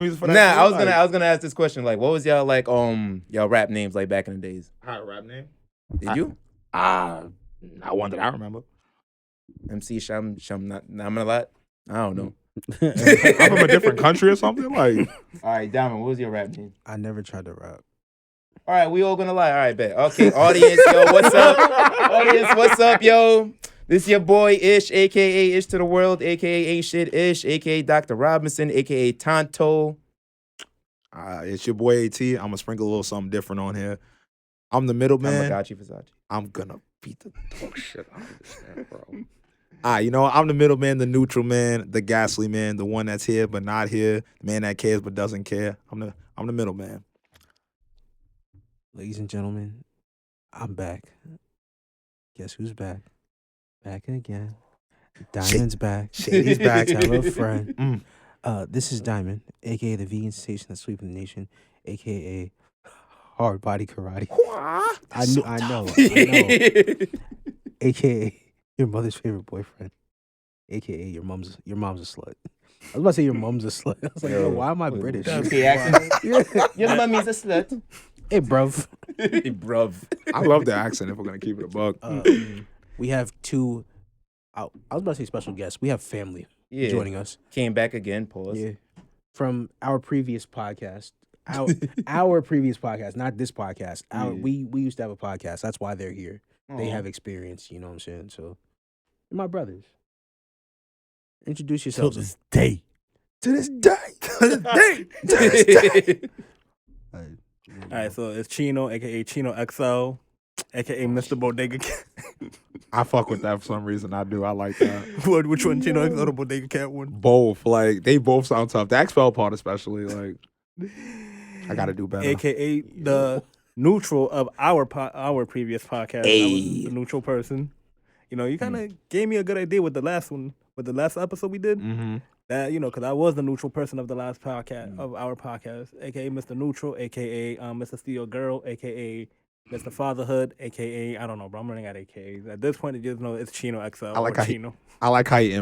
music for Nah, that? I was gonna ask this question. Like, what was y'all like y'all rap names like back in the days? How rap name? Did you? Not one that I remember. MC Sham not I'm a lot. I don't know. I'm from a different country or something. Like, All right, Diamond, what was your rap name? I never tried to rap. All right, we all gonna lie. All right, bet. Okay, audience, yo, what's up? Audience, what's up, yo? This your boy Ish, aka Ish to the world, aka Ain't Shit Ish, aka Dr. Robinson, aka Tonto. it's your boy AT. I'm gonna sprinkle a little something different on here. I'm the middleman. Tamagotchi Versace. I'm gonna beat the dog shit out of this man, bro. You know, I'm the middleman, the neutral man, the ghastly man, the one that's here but not here, the man that cares but doesn't care. I'm the middleman. Ladies and gentlemen, I'm back. Guess who's back? Back again. Diamond's back. Shady's back. Tell a friend. Mm. This is Diamond, aka the vegan sensation that's sweeping the nation, aka hard body karate. I know. AKA your mother's favorite boyfriend. AKA your mom's a slut. I was about to say your mom's a slut. I was like, yo, why am I British? Okay, accent. Your mummy's a slut. Hey, bruv. Hey, bruv. I love the accent if we're gonna keep it a buck. We have two. I was about to say special guests. We have family joining us. Came back again. Pause. Yeah, from our previous podcast. Our previous podcast, not this podcast. We used to have a podcast. That's why they're here. They have experience. You know what I'm saying? So, they're my brothers. Introduce yourselves. To this day. To this day. All right, so it's Chino, aka Chino XO, aka Mr. Bodega Cat. I fuck with that for some reason. I do. I like that. Which one, Chino XO, the Bodega Cat one? Both. Like, they both sound tough. The XFL part especially. Like, I gotta do better. AKA the neutral of our previous podcast. I was the neutral person. You know, you kind of gave me a good idea with the last one, with the last episode we did. Mm-hmm. That, you know, because I was the neutral person of the last podcast, of our podcast, AKA Mr. Neutral, AKA Mr. Steel Girl, AKA Mr. Fatherhood, AKA, I don't know, bro. I'm running out of AKAs. At this point, you just know it's Chino XL. I like how you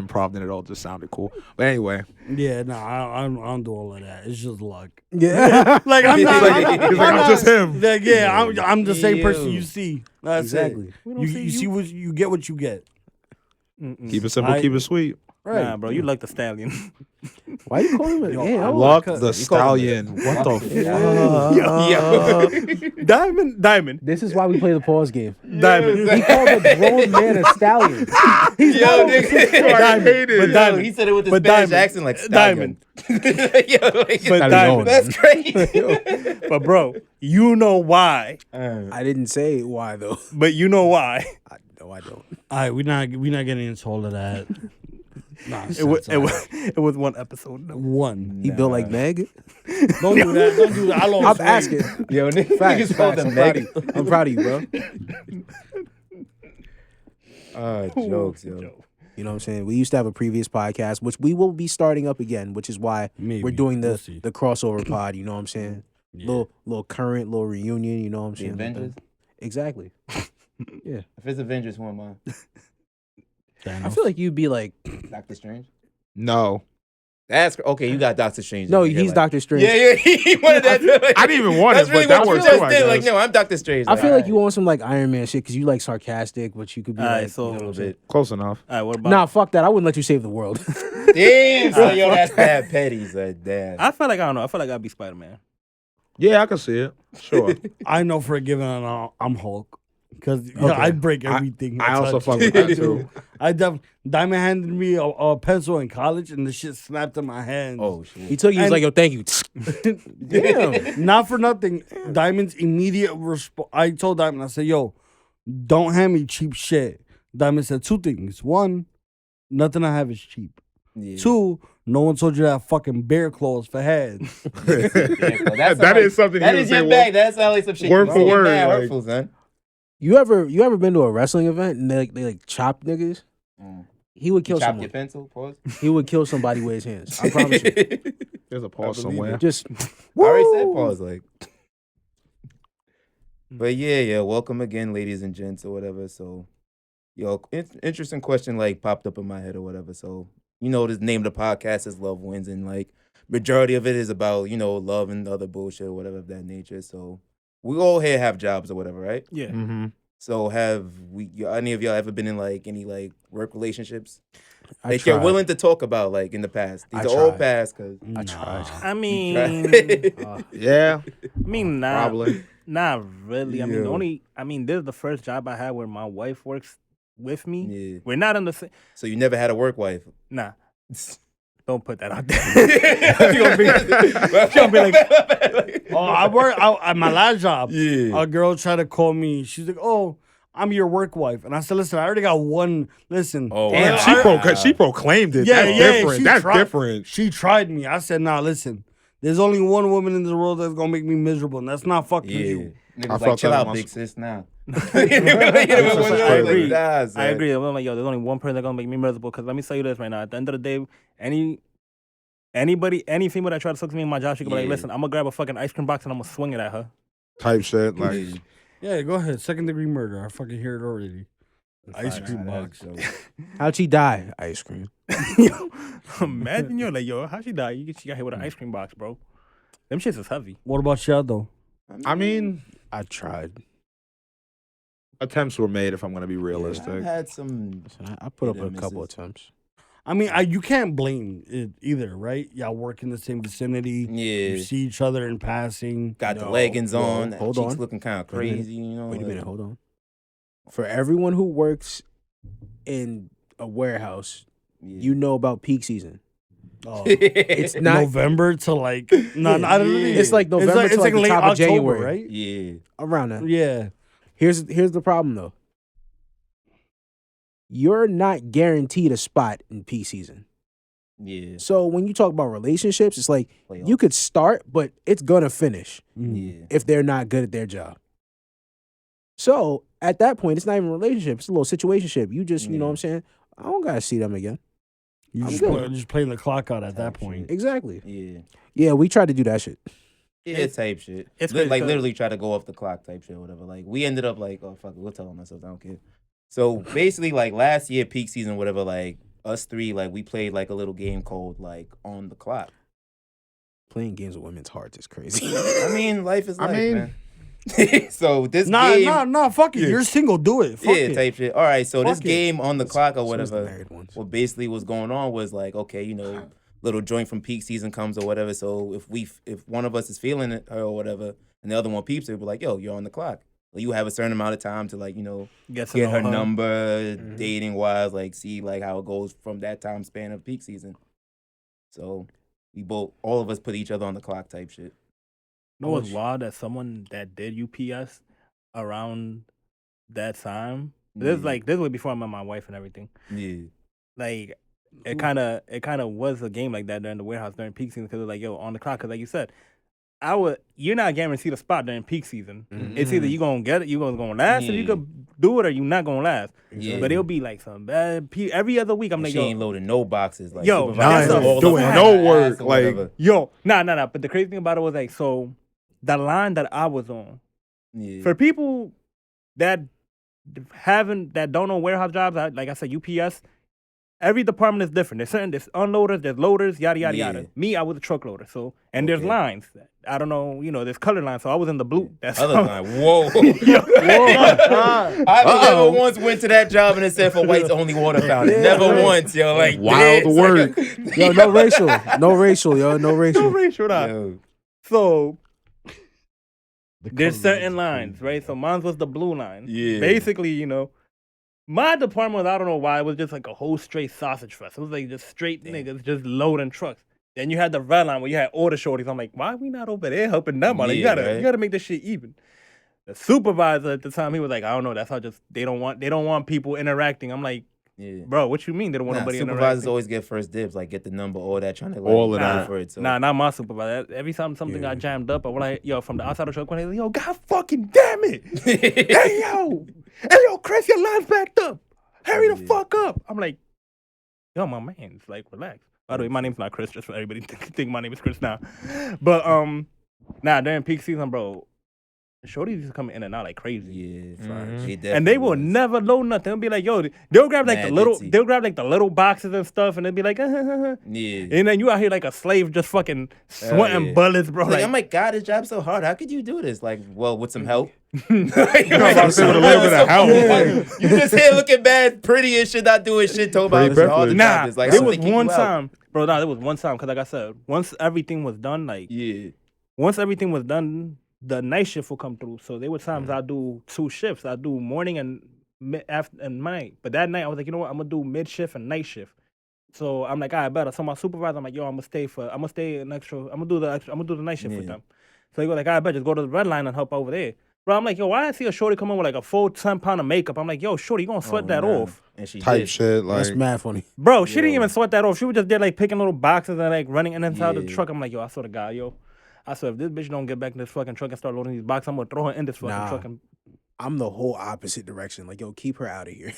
improv and it all just sounded cool. But anyway. Yeah, no, I don't do all of that. It's just luck. Yeah. Like, I'm not. I'm just him. Like, yeah, I'm the same person you see. That's Exactly. it. You see what you get, what you get. Keep it simple, keep it sweet. Right. Nah, bro, you like the stallion. Why you calling him? Luck the stallion. What the fuck? Diamond. This is why we play the pause game. Diamond. He called a grown man a stallion. He's Diamond. He said it with the Spanish accent like stallion. Diamond. That's crazy. But bro, you know why. I didn't say why though. But you know why. No, I don't. All right, we're not getting into all of that. Nah, it was one episode. One. He built like Meg. Don't do that. I'm asking. Yo, niggas called them Meg. I'm proud of you, bro. Jokes, yo. You know what I'm saying? We used to have a previous podcast, which we will be starting up again, which is why we're doing the crossover pod. You know what I'm saying? Yeah. Little current, little reunion. You know what I'm saying? The Avengers? Exactly. Yeah. If it's Avengers, who am I? I feel like you'd be like Doctor Strange. No. That's okay. You got Doctor Strange. No, he's like, Doctor Strange. Yeah. He wanted that. I didn't even want it, really but that works too. I guess. Like, no, I'm Doctor Strange. I feel like you want some like Iron Man shit because you like sarcastic, but you could be like so a little bit close enough. All right, what about? Nah, fuck that. I wouldn't let you save the world. Damn, so yo, that's bad petty. Like, damn. I feel like I feel like I'd be Spider-Man. Yeah, I can see it. Sure. I know for a given I'm Hulk. Because I'd break everything. I also fuck with that too. Diamond handed me a pencil in college and the shit snapped in my hand. Oh shit! He took you. He was like, "Yo, thank you." Damn. Not for nothing. Diamond's immediate response. I told Diamond, I said, "Yo, don't hand me cheap shit." Diamond said two things. One, nothing I have is cheap. Yeah. Two, no one told you to have fucking bear claws for heads. That is something. That is your bag. That's like some shit. Word for word. Hurtful, son. You ever been to a wrestling event and they like chop niggas? He would kill someone. Chop your pencil. Pause. He would kill somebody with his hands. I promise you. There's a pause somewhere. Just. I already said pause. Like. But yeah. Welcome again, ladies and gents, or whatever. So, yo, interesting question like popped up in my head or whatever. So, you know, the name of the podcast is Love Wins, and like majority of it is about, love and other bullshit or whatever of that nature. So we all here have jobs or whatever, right? Yeah. Mm-hmm. So have any of y'all ever been in like any like work relationships? I Like you're tried. willing to talk about like in the past. These I are all tried. past because I tried. I mean, Yeah, nah, probably. not really. I mean, Yeah. this is the first job I had where my wife works with me. Yeah. We're not in the same. So you never had a work wife. Nah, don't put that out there. She gonna be like, Oh, I work at my last job. Yeah. A girl tried to call me. She's like, "Oh, I'm your work wife," and I said, "Listen, I already got one. Listen, Oh, Damn, wow. she proclaimed it. Yeah, That's yeah, different. she That's tried- different. she tried me." I said, "Nah, listen. There's only one woman in this world that's gonna make me miserable, and that's not fucking Yeah. you." Niggas I like, felt chill that out, on big my- sis, now. I agree. Nah, son. I agree. I'm like, yo, there's only one person that's gonna make me miserable. Because let me tell you this right now. At the end of the day, any female that tries to talk to me in my job, she can be like, Yeah. listen, I'm gonna grab a fucking ice cream box and I'm gonna swing it at her. Type shit. Like, Yeah. Yeah, go ahead. 2nd-degree murder. I fucking hear it already. Ice cream Nah, box. that's dope. How'd she die? Ice cream. Yo, imagine you're like, yo, how she died? She got hit with an ice cream box, bro. Them shits is heavy. What about y'all though? I mean, I tried. attempts were made. If I'm gonna be I've realistic. had some. I put up Hit a and couple misses. attempts. I mean, you can't blame it either, right? Y'all work in the same vicinity. Yeah. You see each other in passing. Got the No, leggings no, on. hold cheeks on. looking kind of Wait a minute. crazy, you know. Wait a like- minute, hold on. For everyone who works in a warehouse, Yeah. you know about peak season. Oh, It's not. November to like no, I don't know. It's like November to like the top of January. right? Yeah. Around that. Yeah. Here's the problem though. You're not guaranteed a spot in peak season. Yeah. So when you talk about relationships, it's like Playoff. you could start, but it's gonna finish Yeah. if they're not good at their job. So at that point, it's not even a relationship; it's a little situationship. You just, you know what I'm saying? I don't gotta see them again. You I'm just, good. just playing the clock out at that Type point. shit. Exactly. Yeah. Yeah, we tried to do that shit. Yeah, type shit. it's Like crazy 'cause- literally try to go off the clock type shit or whatever. Like we ended up like, oh fuck it, we'll tell them ourselves. I don't care. So basically, like last year peak season, whatever. Like us three, like we played like a little game called like on the clock. Playing games with women's hearts is crazy. I mean, life is I life, mean- man. So this Nah, game, fuck it. Yeah. You're single, do it. Fuck yeah, it. type shit. All right, so this Fuck it. game on the clock or So is the whatever. married ones. What basically was going on was like, okay, little joint from peak season comes or whatever. So if one of us is feeling it or whatever, and the other one peeps it, we're like, yo, you're on the clock. Like, you have a certain amount of time to like, Get to get know her number, Mhm. dating wise, like see like how it goes from that time span of peak season. So all of us put each other on the clock type shit. You know what's wild that someone that did UPS around that time. This was before I met my wife and everything. Yeah. Like it kind of was a game like that during the warehouse during peak season because it was like, yo, on the clock. Because like you said, you're not guaranteed a spot during peak season. It's either you gonna get it, you gonna last, if you Yeah. could do it, or you not gonna last. Yeah. But it'll be like some bad. Every other week, I'm And like, she yo, ain't loading no boxes. Like Yo, supervisors that's a all doing up no her work, ass or like- whatever. nah. But the crazy thing about it was like, so the line that I was on Yeah. for people that don't know warehouse jobs, like I said, UPS. Every department is different. There's unloaders, there's loaders, yada yada Yeah. yada. Me, I was a truck loader. So there's Okay. lines. I don't know, there's color lines. So I was in the blue. That's Other how- line, whoa. Ah, I never once went to that job and it said for whites only water fountain. Never once, yo. Like Wild this. work. Yo, no racial. No racial, yo. No No racial. racial, nah. Yo. So the there's color certain is lines, crazy. right? So mine was the blue line. Yeah. Basically, my department, I don't know why, it was just like a whole straight sausage fest. It was like just straight niggas just loading trucks. Then you had the red line where you had order shorties. I'm like, why are we not over there helping them? Like, Yeah, you right. gotta make this shit even. The supervisor at the time, he was like, I don't know, that's how they don't want people interacting. I'm like, Yeah. bro, what you mean they don't want Nah, nobody supervisors interacting? always get first dibs, like get the number, all that, trying to like, All of go that. for it. So. Nah, not my supervisor. Every time something Yeah. got jammed up, I was like, yo, from the outside of the truck, when they like, yo, God fucking damn it. Hey, yo, Chris, your line's backed up. Hurry the Yeah. fuck up. I'm like, yo, my man's like, relax. By the way, my name's not Chris, just for everybody think my name is Chris now. But, during peak season, bro, Shorties used to come in and out like crazy. Yeah, Mhm. And they will never load nothing. They'll be like, yo, they'll grab like Mad the little, ditzy. they'll grab like the little boxes and stuff, and they'll be like, Yeah. and then you out here like a slave, just fucking sweating yeah. bullets, bro. Like, Like, oh my God, this job's so hard. How could you do this? Like, well, with some help. about to say with a little bit of help. You just here looking bad, pretty and shit, not doing shit. Talking about Pretty all the nah, jobs. Like, there so was they kick one you out. time, bro. Nah, there was one time, cause like I said, once everything was done, like Yeah. once everything was done, the night shift will come through. So there were times I do 2 shifts. I do morning and after and night. But that night I was like, you know what? I'm gonna do mid shift and night shift. So I'm like, all right, better. So my supervisor, I'm like, yo, I'm gonna stay an extra. I'm gonna do the night shift with Yeah. them. So he go like, all right, bet, just go to the red line and help over there. Bro, I'm like, yo, why I see a shorty come in with like a full 10 pound of makeup? I'm like, yo, shorty, you gonna sweat that nah. off? And she Type did. shit That's like. mad funny. Bro, she didn't Yo. even sweat that off. She was just there like picking little boxes and like running in and inside the Yeah. truck. I'm like, yo, I swear to God, yo. I swear, if this bitch don't get back in this fucking truck and start loading these boxes, I'm gonna throw her in this fucking Nah. truck. And I'm the whole opposite direction. Like, yo, keep her out of here.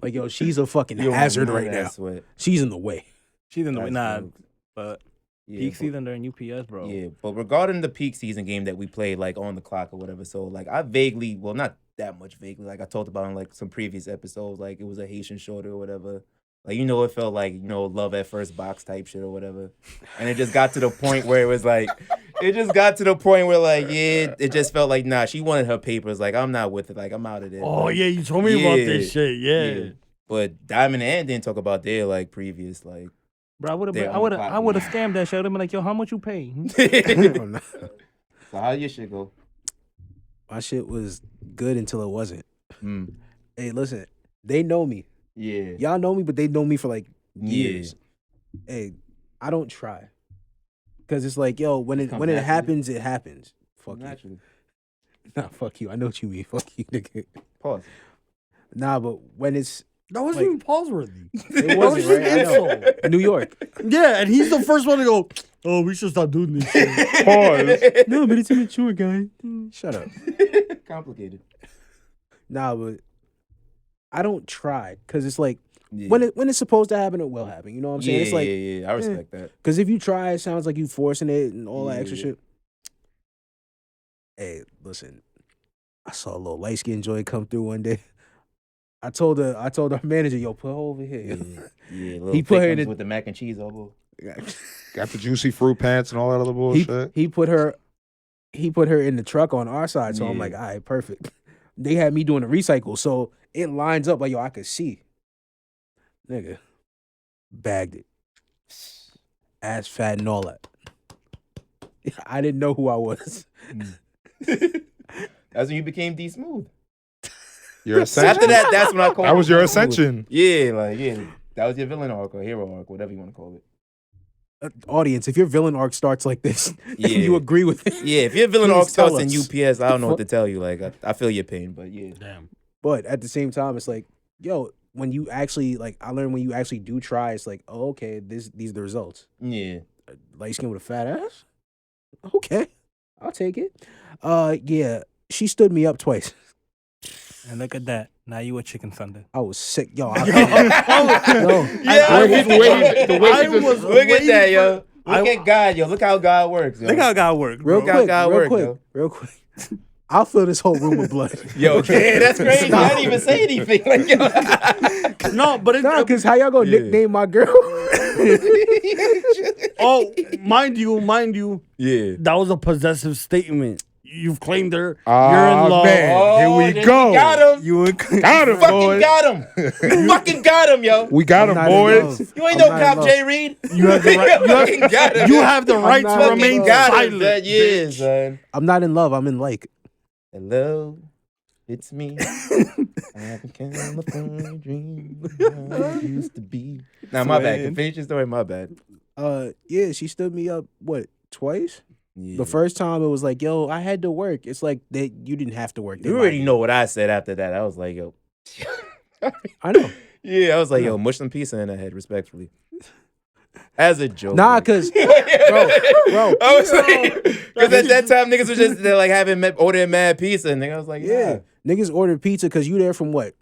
Like, yo, she's a fucking You don't hazard want right that now. Sweat. She's in the way. she's in the way. That's Nah, dope. but Yeah, peak but- season during UPS, bro. Yeah, but regarding the peak season game that we played, like on the clock or whatever, so like I vaguely, well, not that much vaguely, like I talked about in like some previous episodes, like it was a Haitian shorty or whatever. Like, you know, it felt like, you know, love at first box type shit or whatever. And it just got to the point where it was like, yeah, it just felt like, nah, she wanted her papers. Like, I'm not with it. Like, I'm out of there. Oh But- yeah, you told me about Yeah. this shit. Yeah. But Diamond and didn't talk about their like previous, like. Bro, I would They have, on the clock I would have scammed that shit. I'd been like, yo, how much you pay? Oh, no. So how your shit go? My shit was good until it wasn't. Hmm. Hey, listen, they know me. Yeah. Y'all know me, but they know me for like Yeah. years. Hey, I don't try. Cause it's like, yo, when it Comes naturally. happens, it happens. Fuck Naturally. you. Nah, fuck you. I know what you mean. Fuck you, nigga. Pause. Nah, but when it's That wasn't Like- even pause worthy. it That wasn't was right. just I an know. insult. New York. Yeah, and he's the first one to go, oh, we should stop doing this shit. Pause. No, but it's immature, guy. Shut up. Complicated. Nah, but I don't try because it's like Yeah. when it's supposed to happen, it will happen. You know what I'm saying? Yeah, It's like yeah. I respect that. because if you try, it sounds like you forcing it and all that extra Yeah. shit. Hey, listen, I saw a little light skinned joy come through one day. I told our manager, yo, put her over here. Yeah. Little He put her thick in ones with the mac and cheese elbow. Got the juicy fruit pants and all that other bullshit. he put her in the truck on our side, so I'm Yeah. like, all right, perfect. They had me doing the recycle, so it lines up like, yo, I could see. Nigga, bagged it. Ass fat and all that. I didn't know who I was. That's when you became D Smooth. Your ascension. After that, that's when I called That was you your D Smooth. ascension. Yeah. That was your villain arc or hero arc, whatever you want to call it. Audience, if your villain arc starts like this, Yeah. and you agree with it. Yeah, if your villain Please arc starts tell in us. UPS, I don't know what to tell you. Like, I feel your pain, but yeah. Damn. But at the same time, it's like, yo, when you actually I learned when you actually do try, it's like, oh, okay, these are the results. Yeah. Light skin with a fat ass? Okay. I'll take it. Yeah, she stood me up twice. And look at that. Now you a chicken Sunday. I was sick. Yo, Yeah. The way he just- Look at that, yo. I- Look at God, yo. Look how God works, yo. Look how God works, bro. real Look how quick, God real work, quick, yo. real quick. I'll fill this whole room with blood. Yo, okay, that's crazy. I didn't even say anything. Like, yo. No, but it's Nah, because how y'all gonna Yeah. nickname my girl? oh, mind you, Yeah. that was a possessive statement. You've claimed her. Ah, You're in love. man. Here we then go. Got him. You Got him, Fucking boys. got him. You fucking got him, yo. We got I'm him, not in boys. love. You ain't I'm no not in cop, love. Jay Reed. You have the right. fucking got him. You have the right not to in remain love. got him, silent. son. Yeah, bitch. son. I'm not in love. I'm in like. Hello, it's me. I became a fun dream I used to be. Nah, my bad. Can finish your story. My bad. Yeah, she stood me up. What, twice? Yeah. The first time it was like, yo, I had to work. It's like that you didn't have to work. They You already lied. know what I said after that. I was like, yo. I know. Yeah, I was like, yo, mush some pizza in the head, respectfully. As a joke. Nah, like. cause bro, I was like, because at that time niggas was just they're like ordering mad pizza, and I was like, yeah, niggas ordered pizza because you there from what,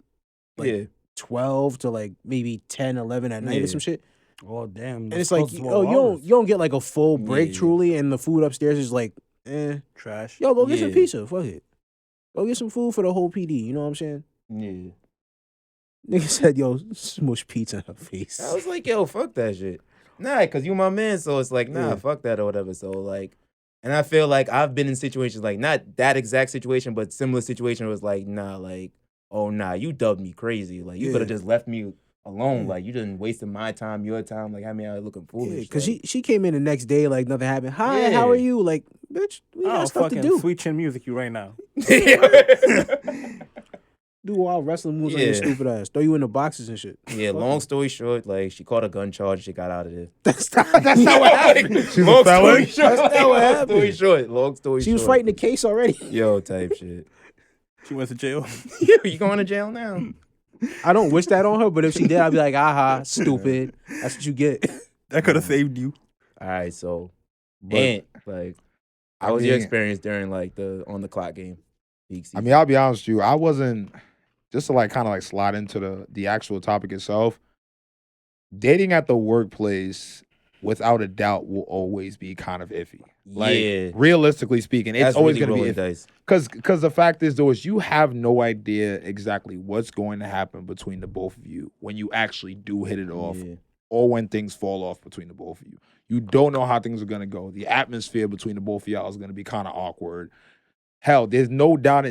like yeah. 12 to like maybe 10, 11 at night Yeah. or some shit. Oh damn! And that's it's like, close to oh, 12 hours. you don't get like a full break Yeah. truly, and the food upstairs is like Trash. Yo, go get some Yeah. pizza. Fuck it. Go get some food for the whole PD. You know what I'm saying? Yeah. Nigga said, yo, smush pizza in her face. I was like, yo, fuck that shit. Nah, cause you my man, so it's like, nah, Yeah. fuck that or whatever. So like, and I feel like I've been in situations like not that exact situation, but similar situation was like, nah, like, oh nah, you dubbed me crazy. Like you could have Yeah. just left me alone. Yeah. Like you didn't wasted my time, your time. Like had me out looking Yeah, foolish. because like. she came in the next day like nothing happened. Hi, how are Yeah. you? Like, bitch, we got Oh, stuff to fucking do. sweet chin music you right now. Do wild wrestling moves on your Yeah. stupid ass. Throw you in the boxes and shit. Yeah, long story short, like she caught a gun charge, she got out of there. That's not what happened. She's a felon? That's not what Long happened. story short, long story She was short. fighting the case already. Yo, type shit. She went to jail. You going to jail now? I don't wish that on her, but if she did, I'd be like, aha, stupid. That's what you get. That could have saved you. All right, so But, and like, I how was your mean- experience during like the on the clock game? Peak I season? mean, I'll be honest with you. I wasn't just to like kind of like slide into the actual topic itself. Dating at the workplace, without a doubt, will always be kind of iffy. Like Yeah. realistically speaking, it's that's always really going to be rolling iffy. dice. Because the fact is though is you have no idea exactly what's going to happen between the both of you when you actually do hit it off, Yeah. or when things fall off between the both of you. You don't know how things are going to go. The atmosphere between the both of y'all is going to be kind of awkward. Hell, there's no doubt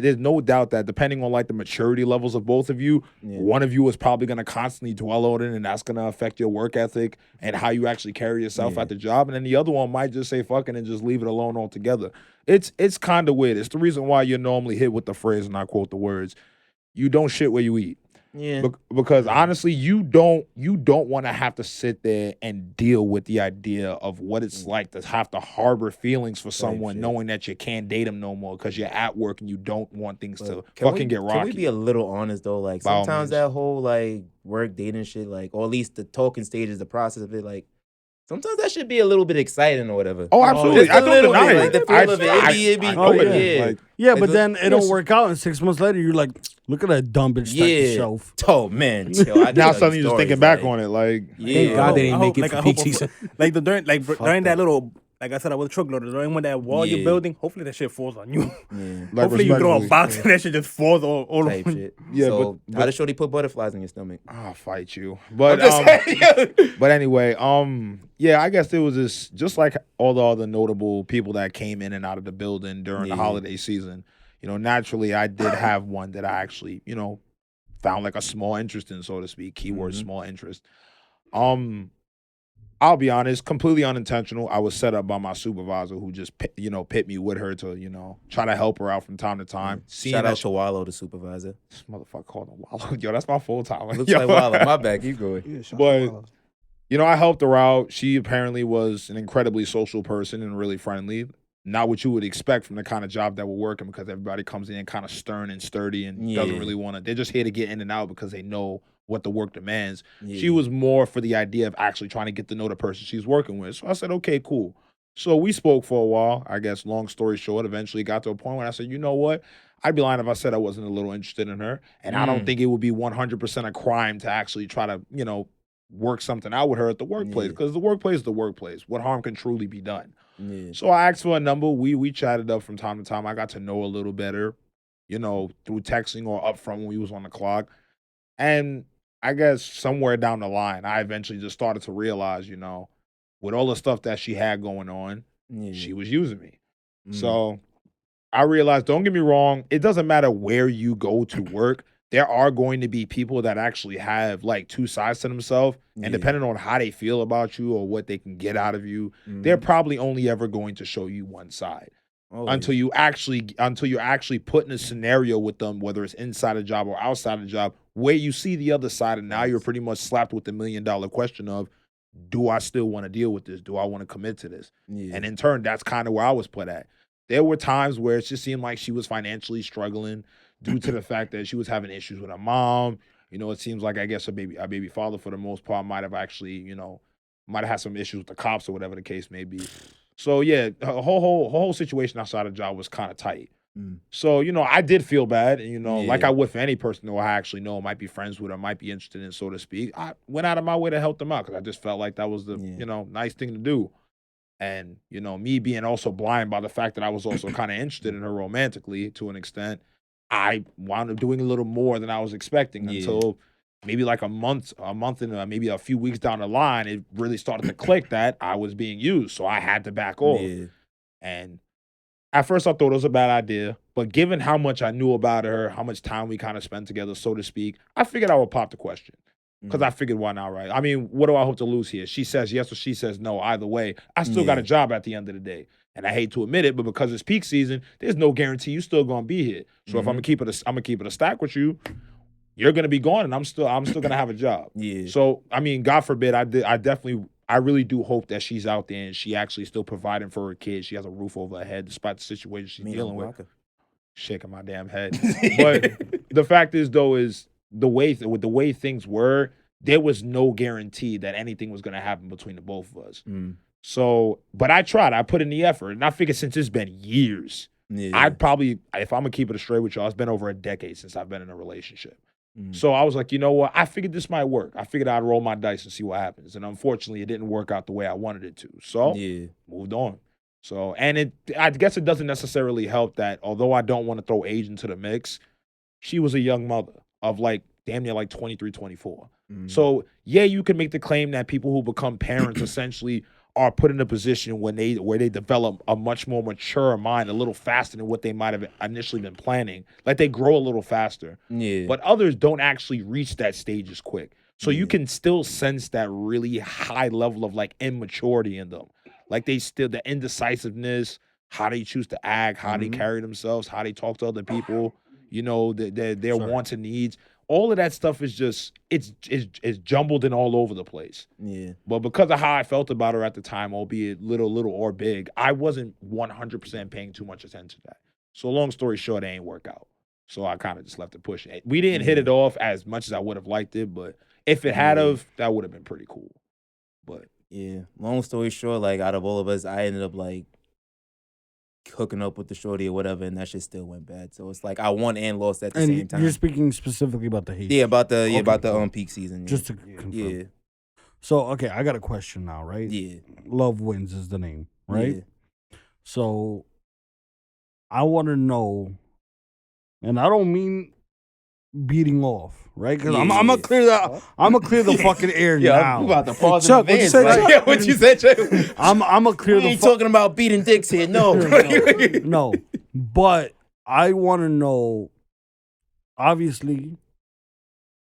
that depending on like the maturity levels of both of you, Yeah. one of you is probably going to constantly dwell on it, and that's going to affect your work ethic and how you actually carry yourself Yeah. at the job. And then the other one might just say fucking and just leave it alone altogether. It's kind of weird. It's the reason why you're normally hit with the phrase, and I quote the words, "You don't shit where you eat." Yeah. Because honestly, you don't want to have to sit there and deal with the idea of what it's like to have to harbor feelings for someone, shit. knowing that you can't date them no more because you're at work and you don't want things to Can fucking we, get rocky. Can we be a little honest though? Like By all sometimes means. that whole like work dating shit, like or at least the talking stages, the process of it, like sometimes that should be a little bit exciting or whatever. Oh, absolutely. Just a I don't little deny bit, it. like the feel of it. It'd be I know it yeah. is. Like, Yeah, Like, but then it yes. don't work out, and 6 months later, you're like, look at that dumb bitch stacked the Yeah. shelf. Oh man, yo, I now suddenly you're just thinking back on it. Like, Yeah. Thank God they I didn't hope- make it like, for I peak hope- season. Like during that. that little, like I said, I was a truck loader. During when that wall Yeah. you're building, hopefully that shit falls on you. Yeah. like Hopefully you throw a respectfully. box and that shit just falls all Type over. shit. Yeah, so but- how does Shorty put butterflies in your stomach? I'll fight you. I'm But just saying. but anyway, yeah, I guess there was this just like all the other notable people that came in and out of the building during the Yeah. holiday season. You know, naturally I did have one that I actually, you know, found like a small interest in, so to speak. Keyword Mhm. small interest. I'll be honest, completely unintentional. I was set up by my supervisor who just pit me with her to, try to help her out from time to time. Seeing Shout that out to Wallow, the supervisor. this motherfucker called him Wallow. Yo, that's my full time. Looks like Wallow. My bad. Keep going. But I helped her out. She apparently was an incredibly social person and really friendly. Not what you would expect from the kind of job that we're working, because everybody comes in kind of stern and sturdy and doesn't Yeah. really want to. They're just here to get in and out because they know what the work demands. Yeah. She was more for the idea of actually trying to get to know the person she's working with. So I said, okay, cool. So we spoke for a while. I guess long story short, eventually got to a point where I said, you know what? I'd be lying if I said I wasn't a little interested in her. And I don't think it would be 100% a crime to actually try to, work something out with her at the workplace, Yeah. because the workplace is the workplace. What harm can truly be done? Yeah. So I asked for a number. We chatted up from time to time. I got to know a little better, through texting or up front when we was on the clock. And I guess somewhere down the line, I eventually just started to realize, with all the stuff that she had going on, Yeah. she was using me. Mm. So I realized, don't get me wrong, it doesn't matter where you go to work. There are going to be people that actually have like two sides to themselves. And Yeah. depending on how they feel about you or what they can get out of you, Mhm. they're probably only ever going to show you one side Always. until you're actually put in a scenario with them, whether it's inside a job or outside a job, where you see the other side, and now you're pretty much slapped with the $1 million question of, do I still want to deal with this? Do I want to commit to this? Yeah. And in turn, that's kind of where I was put at. There were times where it just seemed like she was financially struggling due to the fact that she was having issues with her mom. It seems like, I guess, her baby father, for the most part, might have actually, might have had some issues with the cops or whatever the case may be. So yeah, her whole situation outside of the job was kind of tight. Mm. So, I did feel bad, and like Yeah. I would for any person who I actually know, might be friends with or might be interested in, so to speak. I went out of my way to help them out because I just felt like that was the, Yeah. nice thing to do. And, you know, me being also blind by the fact that I was also kind of interested in her romantically to an extent, I wound up doing a little more than I was expecting until maybe like a month and maybe a few weeks down the line, it really started to click that I was being used. So I had to back off. Yeah. And at first I thought it was a bad idea, but given how much I knew about her, how much time we kind of spent together, so to speak, I figured I would pop the question. Because I figured, why not, right? I mean, what do I hope to lose here? She says yes or she says no. Either way, I still got a job at the end of the day. And I hate to admit it, but because it's peak season, there's no guarantee you're still gonna be here. So if I'm gonna keep it a stack with you, you're gonna be gone, and I'm still gonna have a job. Yeah. So I mean, God forbid, I really do hope that she's out there and she actually still providing for her kids. She has a roof over her head despite the situation she's dealing with. Shaking my damn head. But the fact is, though, is the way things were, there was no guarantee that anything was going to happen between the both of us. So, but I tried. I put in the effort, and I figured since it's been years, I'd probably, if I'm gonna keep it straight with y'all, it's been over a decade since I've been in a relationship. So I was like, you know what? I figured this might work. I figured I'd roll my dice and see what happens. And unfortunately, it didn't work out the way I wanted it to. So moved on. So, and I guess it doesn't necessarily help that although I don't want to throw age into the mix, she was a young mother of like damn near like 23, 24. So yeah, you can make the claim that people who become parents essentially are put in a position where they develop a much more mature mind a little faster than what they might have initially been planning. Like they grow a little faster. Yeah. But others don't actually reach that stage as quick. So you can still sense that really high level of like immaturity in them. Like they still, the indecisiveness, how they choose to act, how they carry themselves, how they talk to other people, you know, their wants and needs. All of that stuff is just, it's jumbled and all over the place. Yeah. But because of how I felt about her at the time, albeit little or big, I wasn't 100% paying too much attention to that. So long story short, it ain't work out. So I kind of just left it pushing. We didn't hit it off as much as I would have liked it, but if it had of, that would have been pretty cool. But yeah, long story short, like out of all of us, I ended up like hooking up with the shorty or whatever, and that shit still went bad. So it's like I won and lost at the same time. You're speaking specifically about the hate. Yeah, about the peak season. Just to confirm. Yeah. So okay, I got a question now, right? Yeah. Love Wins is the name, right? Yeah. So I want to know, and I don't mean beating off, right? Because I'm gonna clear that. I'm gonna clear the fucking air now. I'm about to pause Chuck, in advance. Like, what you said, Chuck? I'm gonna clear we ain't talking about beating dicks here. No, no. But I want to know. Obviously,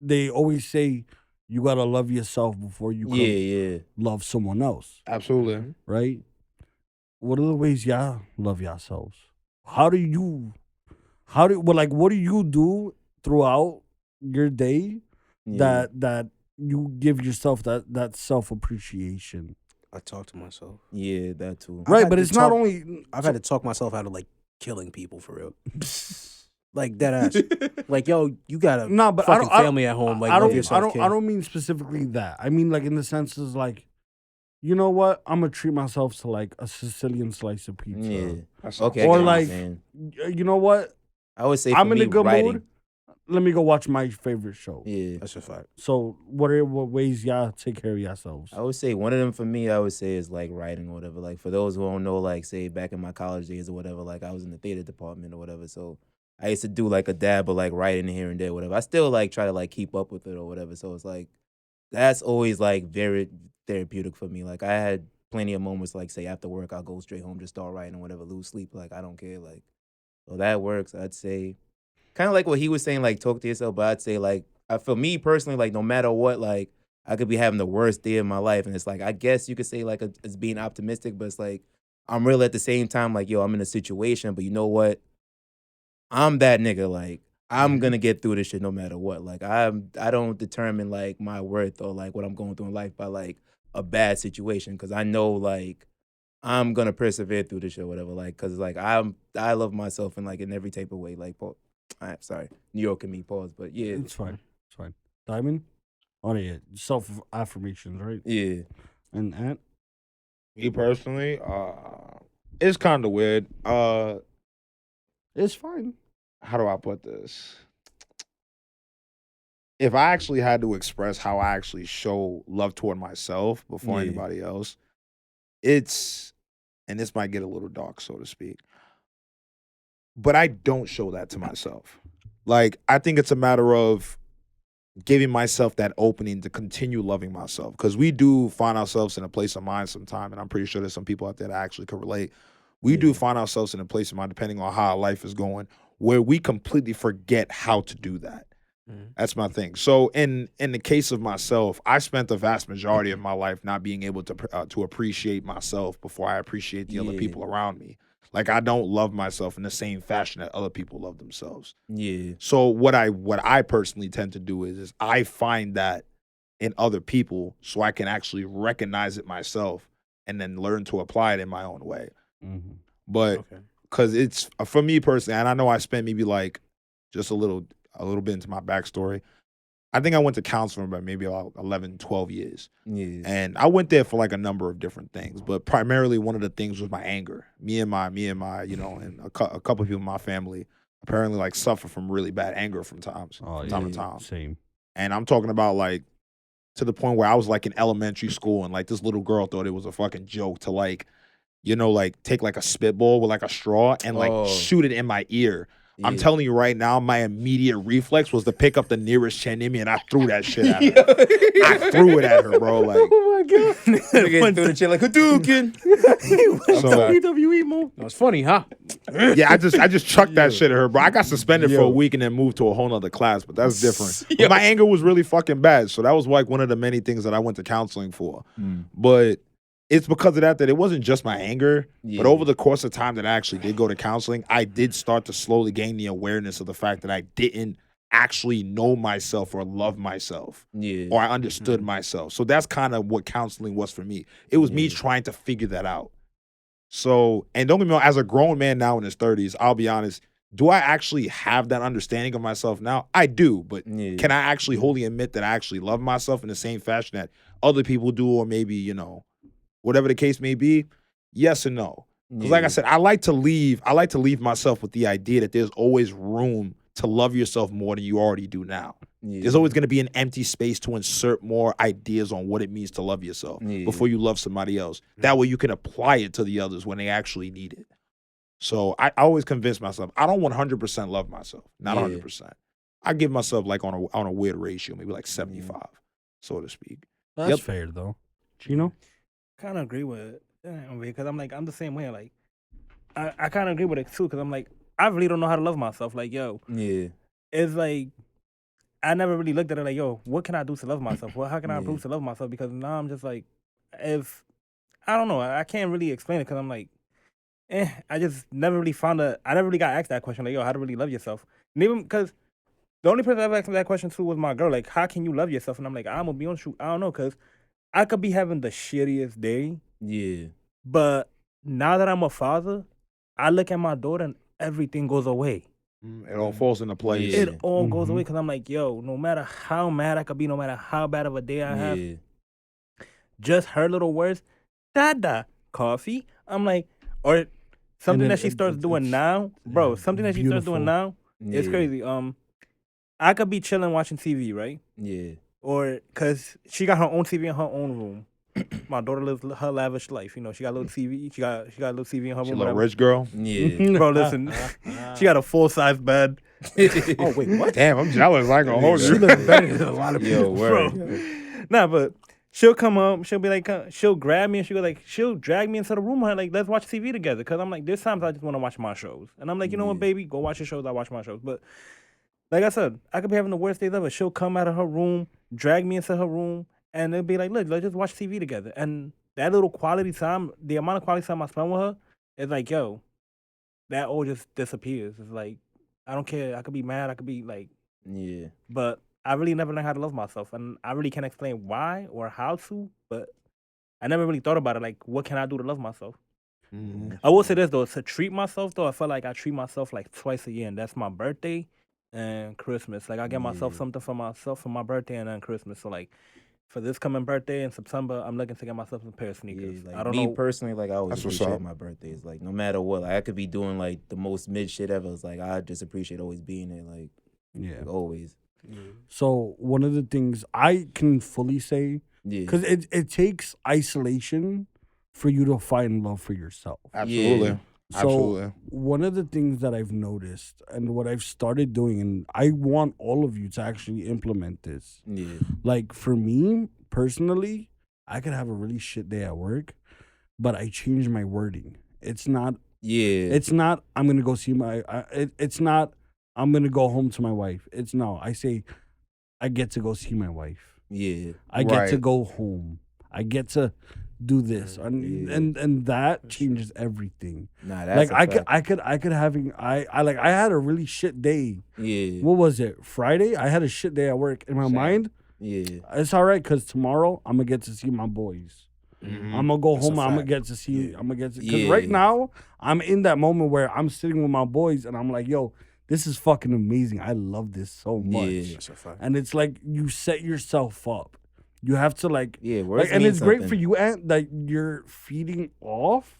they always say you gotta love yourself before you can love someone else. Absolutely. Right? What are the ways y'all love yourselves? What do you do throughout your day that you give yourself that self-appreciation? I talk to myself. Yeah, that too. Right, but it's not only... I've had to talk myself out of, like, killing people, for real. Like, dead ass. Like, yo, you got a fucking family at home. Like, love yourself, kid. I don't mean specifically that. I mean, like, in the sense is, like, you know what? I'm going to treat myself to, like, a Sicilian slice of pizza. Yeah. Okay. Or, like, you know what? I would say I'm in a good writing. mood. Let me go watch my favorite show. Yeah. That's a fact. So what ways y'all take care of yourselves? I would say one of them for me, I would say is like writing or whatever. Like for those who don't know, like say back in my college days or whatever, like I was in the theater department or whatever. So I used to do like a dab of like writing here and there, whatever. I still like try to like keep up with it or whatever. So it's like, that's always like very therapeutic for me. Like I had plenty of moments like say after work, I'll go straight home, just start writing or whatever, lose sleep. Like I don't care. Like, so that works. I'd say kind of like what he was saying, like talk to yourself, but I'd say like, for me personally, like no matter what, like I could be having the worst day of my life. And it's like, I guess you could say like it's being optimistic, but it's like, I'm real at the same time, like, yo, I'm in a situation, but you know what? I'm that nigga. Like, I'm gonna get through this shit no matter what. Like, I don't determine like my worth or like what I'm going through in life by like a bad situation. Cause I know like I'm gonna persevere through this shit or whatever. Like, cause like I love myself in every type of way. Like, sorry, New York and me, pause, but yeah. It's fine. It's fine. Diamond? Oh, yeah. Self-affirmations, right? Yeah. And Ant? Me personally, it's kind of weird. It's fine. How do I put this? If I actually had to express how I actually show love toward myself before anybody else, it's and this might get a little dark, so to speak, but I don't show that to myself. Like, I think it's a matter of giving myself that opening to continue loving myself, because we do find ourselves in a place of mind sometime, and I'm pretty sure there's some people out there that actually could relate. We do find ourselves in a place of mind, depending on how our life is going, where we completely forget how to do that. That's my thing. So in the case of myself, I spent the vast majority of my life not being able to appreciate myself before I appreciate the other people around me. Like, I don't love myself in the same fashion that other people love themselves. Yeah. So what I personally tend to do is I find that in other people, so I can actually recognize it myself and then learn to apply it in my own way. But because it's, for me personally, and I know I spent maybe like just a little bit into my backstory. I think I went to counseling for maybe about 11, 12 years. Yeah. And I went there for like a number of different things, but primarily one of the things was my anger. Me and my, and a couple of people in my family apparently like suffer from really bad anger from time to time. Same. And I'm talking about like to the point where I was like in elementary school and like this little girl thought it was a fucking joke to like, like take like a spitball with like a straw and like shoot it in my ear. I'm telling you right now, my immediate reflex was to pick up the nearest chin in me and I threw that shit at her. I threw it at her, bro. Like, Oh my god. Nigga threw the shit like Hadouken. WWE move. That was funny, huh? yeah, I just chucked that shit at her, bro. I got suspended for a week and then moved to a whole nother class, but that's different. But my anger was really fucking bad. So that was like one of the many things that I went to counseling for. But it's because of that it wasn't just my anger, but over the course of time that I actually did go to counseling, I did start to slowly gain the awareness of the fact that I didn't actually know myself or love myself, or I understood myself. So that's kind of what counseling was for me. It was me trying to figure that out. So, and don't get me wrong, as a grown man now in his 30s, I'll be honest, do I actually have that understanding of myself now? I do, but can I actually wholly admit that I actually love myself in the same fashion that other people do, or maybe, whatever the case may be? Yes and no. Because like I said, I like to leave myself with the idea that there's always room to love yourself more than you already do now. There's always going to be an empty space to insert more ideas on what it means to love yourself before you love somebody else. That way you can apply it to the others when they actually need it. So I always convince myself, I don't 100% love myself. Not 100%. I give myself like on a weird ratio, maybe like 75, so to speak. That's fair though. Chino? Kind of agree with it because I'm the same way. Like, I kind of agree with it too because I'm like, I really don't know how to love myself. Like, it's like I never really looked at it like, what can I do to love myself? How can I improve to love myself? Because now I'm just like, if I don't know, I can't really explain it because I'm like, I just never really I never really got asked that question like, how to really love yourself. And even because the only person I've asked that question to was my girl. Like, how can you love yourself? And I'm like, I'm gonna be honest with you, I don't know, because I could be having the shittiest day. But now that I'm a father, I look at my daughter and everything goes away. It all falls into place. It all goes away because I'm like, no matter how mad I could be, no matter how bad of a day I have, just her little words, Dada, coffee. I'm like, or something that she starts doing now, bro. Something that she starts doing now, it's crazy. I could be chilling watching TV, right? Or because she got her own TV in her own room. My daughter lives her lavish life. She got a little TV. She got a little TV in her room. She a little rich girl. Bro, listen. She got a full-size bed. Oh wait, what? Damn, I'm jealous. I can hold She you. looks better than a lot of people. Bro. Nah, but she'll come up. She'll be like, she'll grab me and she'll drag me into the room. And like, let's watch TV together. Because I'm like, there's times I just want to watch my shows. And I'm like, you know what, baby, go watch your shows. I watch my shows. But like I said, I could be having the worst days ever. She'll come out of her room, drag me into her room, and it'll be like, look, let's just watch TV together. And that little quality time, the amount of quality time I spend with her, it's like, that all just disappears. It's like, I don't care. I could be mad. I could be like, but I really never learned how to love myself. And I really can't explain why or how to, but I never really thought about it. Like, what can I do to love myself? I will say this, though. To treat myself, though, I feel like I treat myself like twice a year, and that's my birthday and Christmas. Like, I get myself something for myself for my birthday and then Christmas. So, like, for this coming birthday in September, I'm looking to get myself a pair of sneakers. Like, I don't me know. personally, like, I always That's what's appreciate up. my birthdays. Like, no matter what, like, I could be doing like the most mid shit ever. It's like I just appreciate always being there. Like, always. So one of the things I can fully say, because it takes isolation for you to find love for yourself. Absolutely. Yeah. So Absolutely. one of the things that I've noticed and what I've started doing, and I want all of you to actually implement this. Yeah. Like for me personally, I could have a really shit day at work, but I change my wording. It's not Yeah. I'm gonna go see my. It's not I'm gonna go home to my wife. It's no. I say I get to go see my wife. Yeah. I get to Right. go home. I get to do this, and Yeah. and that changes everything. Nah, that's Like a fact. I could having I had a really shit day. Yeah. What was it? Friday? I had a shit day at work. In my Same. mind, Yeah. it's all right because tomorrow I'm gonna get to see my boys. Mhm. I'm gonna go That's a home. I'm gonna fact. get to see. Yeah. I'm gonna get to because right Yeah. now I'm in that moment where I'm sitting with my boys and I'm like, yo, this is fucking amazing. I love this so much. Yeah. That's a fact. And it's like you set yourself up. You have to like, Yeah. Words and mean it's great for something. you, Ant, that you're feeding off,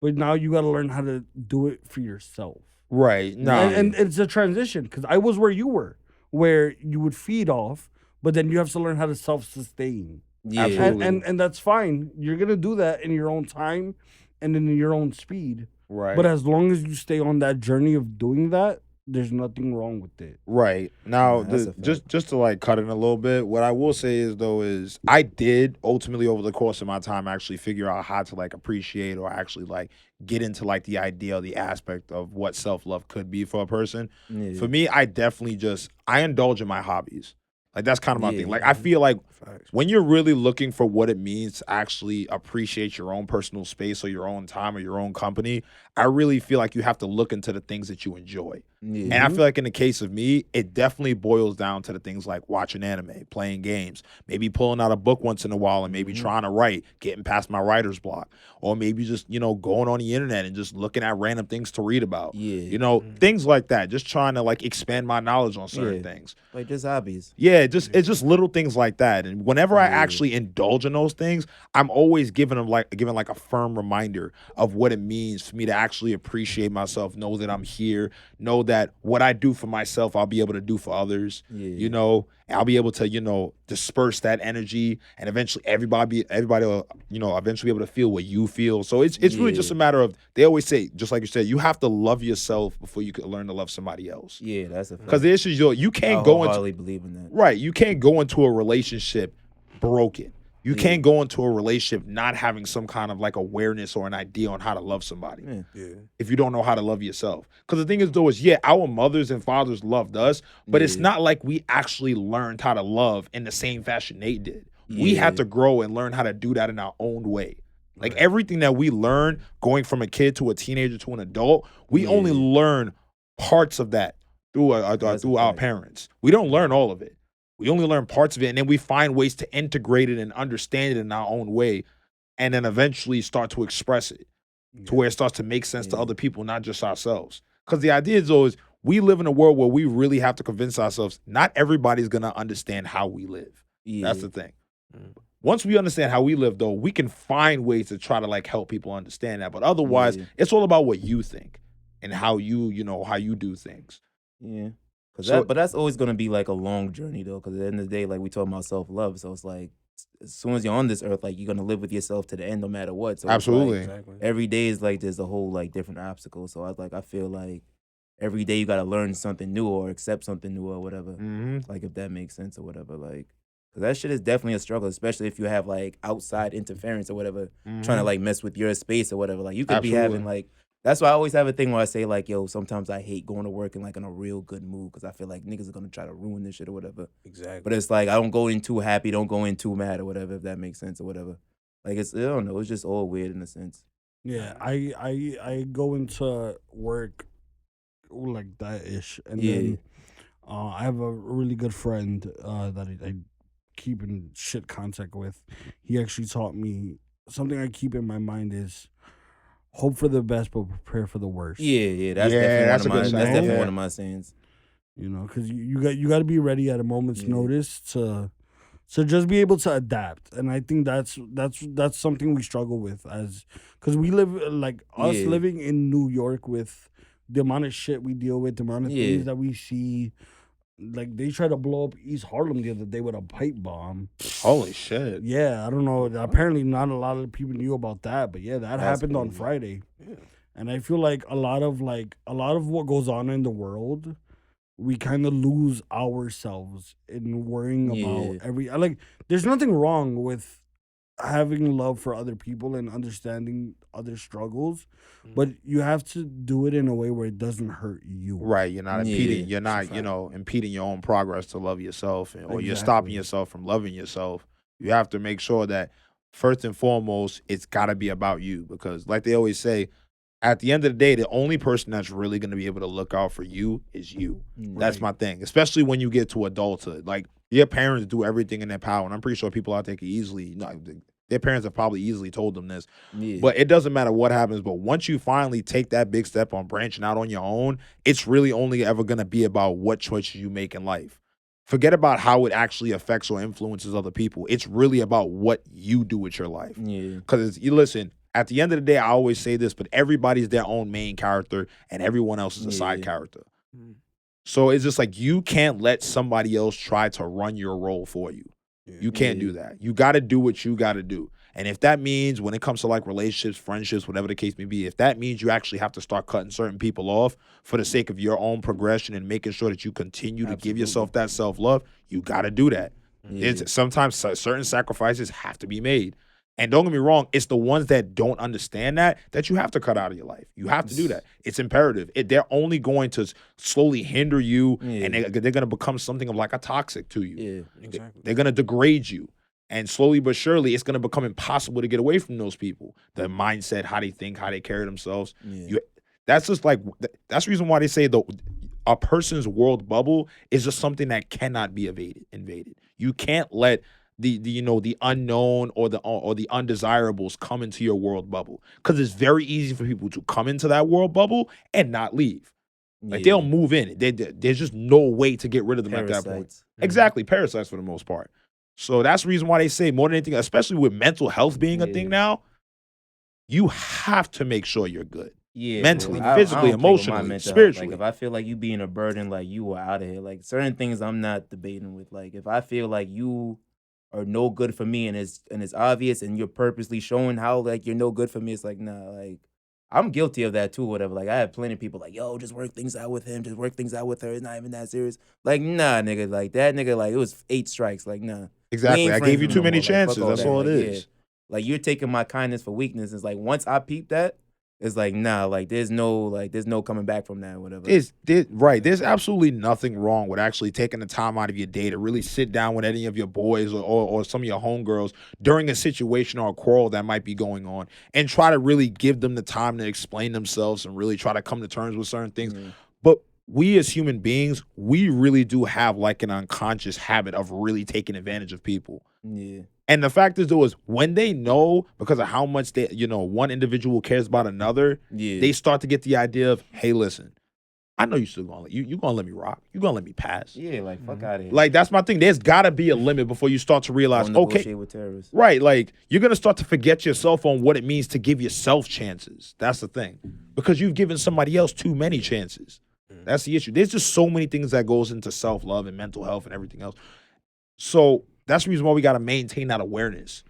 but now you got to learn how to do it for yourself. Right. No. And it's a transition because I was where you were, where you would feed off, but then you have to learn how to self-sustain. Yeah. Absolutely. And that's fine. You're gonna do that in your own time and in your own speed. right. But as long as you stay on that journey of doing that, there's nothing wrong with it. Right. Now, Nah, that's a just to like cut in a little bit, what I will say is I did ultimately over the course of my time actually figure out how to like appreciate or actually like get into like the idea, the aspect of what self-love could be for a person. Yeah. For me, I definitely I indulge in my hobbies. Like that's kind of my Yeah. thing. Like I feel like Facts. when you're really looking for what it means to actually appreciate your own personal space or your own time or your own company, I really feel like you have to look into the things that you enjoy. Yeah. And I feel like in the case of me, it definitely boils down to the things like watching anime, playing games, maybe pulling out a book once in a while and maybe trying to write, getting past my writer's block, or maybe just, going on the internet and just looking at random things to read about. Yeah. Things like that. Just trying to like expand my knowledge on certain Yeah. things. Like just hobbies. Yeah, it's just little things like that. And whenever I actually indulge in those things, I'm always giving like a firm reminder of what it means for me to actually appreciate myself, know that I'm here, know that what I do for myself, I'll be able to do for others. Yeah. I'll be able to, disperse that energy, and eventually everybody will, eventually be able to feel what you feel. So it's really just a matter of, they always say, just like you said, you have to love yourself before you can learn to love somebody else. Yeah, that's a fact. Because the issue is you I can't go into wholeheartedly believe in that. right. You can't go into a relationship broken. You can't go into a relationship not having some kind of like awareness or an idea on how to love somebody. Yeah. Yeah. If you don't know how to love yourself. Because the thing is though our mothers and fathers loved us, but it's Yeah. not like we actually learned how to love in the same fashion they did. We had Yeah. to grow and learn how to do that in our own way. Like everything that we learn going from a kid to a teenager to an adult, we only learn parts of that through our parents. We don't learn all of it. We only learn parts of it, and then we find ways to integrate it and understand it in our own way, and then eventually start to express it to where it starts to make sense to Yeah. other people, not just ourselves. Because the idea is always, we live in a world where we really have to convince ourselves not everybody's going to understand how we live. Yeah. That's the thing. Once we understand how we live, though, we can find ways to try to like help people understand that. But otherwise, Yeah. it's all about what you think and how you how you do things. Yeah. So- But that's always gonna be like a long journey though, because at the end of the day, like we talking about self-love. So it's like as soon as you're on this earth, like you're gonna live with yourself to the end no matter what. So it's Absolutely. like, Exactly. every day is like there's a whole like different obstacle. So I feel like every day you gotta learn something new or accept something new or whatever. Mm-hmm. Like if that makes sense or whatever. Like, cause that shit is definitely a struggle, especially if you have like outside interference or whatever, trying to like mess with your space or whatever. Like you could be having Absolutely. like. That's why I always have a thing where I say like, yo, sometimes I hate going to work in like in a real good mood because I feel like niggas are gonna try to ruin this shit or whatever. Exactly. But it's like I don't go in too happy, don't go in too mad or whatever, if that makes sense or whatever. Like I don't know, it's just all weird in a sense. Yeah, I go into work like that ish, and then I have a really good friend that I keep in shit contact with. He actually taught me something I keep in my mind is hope for the best but prepare for the worst. Yeah, that's Yeah, definitely that's a one good of my saying, definitely yeah. one of my sayings. Because you got to be ready at a moment's Yeah. notice to just be able to adapt. And I think that's something we struggle with because we live like us Yeah. living in New York with the amount of shit we deal with, the amount of Yeah. things that we see. Like they tried to blow up East Harlem the other day with a pipe bomb. Holy shit. Yeah, I don't know. Apparently, not a lot of people knew about that, but yeah, that That's happened on crazy. Friday. And I feel like a lot of what goes on in the world, we kind of lose ourselves in worrying about there's nothing wrong with having love for other people and understanding other struggles, but you have to do it in a way where it doesn't hurt you. Right, you're not impeding. Yeah, You're not, impeding your own progress to love yourself, or you're stopping Exactly. yourself from loving yourself. You have to make sure that first and foremost, it's got to be about you, because, like they always say, at the end of the day, the only person that's really going to be able to look out for you is you. That's my thing, especially when you get to adulthood. Like, your parents do everything in their power, and I'm pretty sure people out there can easily, their parents have probably easily told them this. Yeah. But it doesn't matter what happens. But once you finally take that big step on branching out on your own, it's really only ever going to be about what choices you make in life. Forget about how it actually affects or influences other people. It's really about what you do with your life. Yeah. Because you listen, at the end of the day, I always say this, but everybody's their own main character and everyone else is a side character. So it's just like, you can't let somebody else try to run your role for you. You can't do that. You got to do what you got to do. And if that means, when it comes to like relationships, friendships, whatever the case may be, if that means you actually have to start cutting certain people off for the sake of your own progression and making sure that you continue to give yourself that self-love, you got to do that. It's sometimes certain sacrifices have to be made. And don't get me wrong, it's the ones that don't understand that you have to cut out of your life. You have to do that. It's imperative. They're only going to slowly hinder you, and they're going to become something of like a toxic to you. Yeah, exactly. They're going to degrade you. And slowly but surely, it's going to become impossible to get away from those people. Their mindset, how they think, how they carry themselves. That's just like, that's the reason why they say a person's world bubble is just something that cannot be invaded. You can't let the unknown or the undesirables come into your world bubble, because it's very easy for people to come into that world bubble and not leave. Like, they'll move in. There's just no way to get rid of them at that point. Parasites. Exactly, parasites for the most part. So that's the reason why they say, more than anything, especially with mental health being a thing now, you have to make sure you're good. Yeah, mentally, bro. physically, I don't play with my emotionally, mental health. spiritually. Like, if I feel like you being a burden, like, you are out of here. Like, certain things I'm not debating with. Like, if I feel like you are no good for me and it's obvious and you're purposely showing how like you're no good for me, it's like, nah, like, I'm guilty of that too, whatever. Like, I have plenty of people like, yo, just work things out with him, just work things out with her. It's not even that serious. Like, nah, nigga, like, that nigga, like, it was 8 strikes. Like, nah. Exactly. I gave you too many chances. Like, that's all it is. Yeah. Like, you're taking my kindness for weakness. It's like, once I peep that, it's like, nah, like, there's no coming back from that, whatever. Right. There's absolutely nothing wrong with actually taking the time out of your day to really sit down with any of your boys or some of your homegirls during a situation or a quarrel that might be going on, and try to really give them the time to explain themselves and really try to come to terms with certain things. But we as human beings, we really do have like an unconscious habit of really taking advantage of people. Yeah. And the fact is, though, is when they know, because of how much one individual cares about another, they start to get the idea of, hey, listen, I know you still gonna you gonna let me rock, you gonna let me pass. Yeah, like, fuck out of here. Like, that's my thing. There's gotta be a limit before you start to realize, Don't okay, negotiate with terrorists. right? Like, you're gonna start to forget yourself on what it means to give yourself chances. That's the thing, because you've given somebody else too many chances. That's the issue. There's just so many things that goes into self-love and mental health and everything else. So that's the reason why we got to maintain that awareness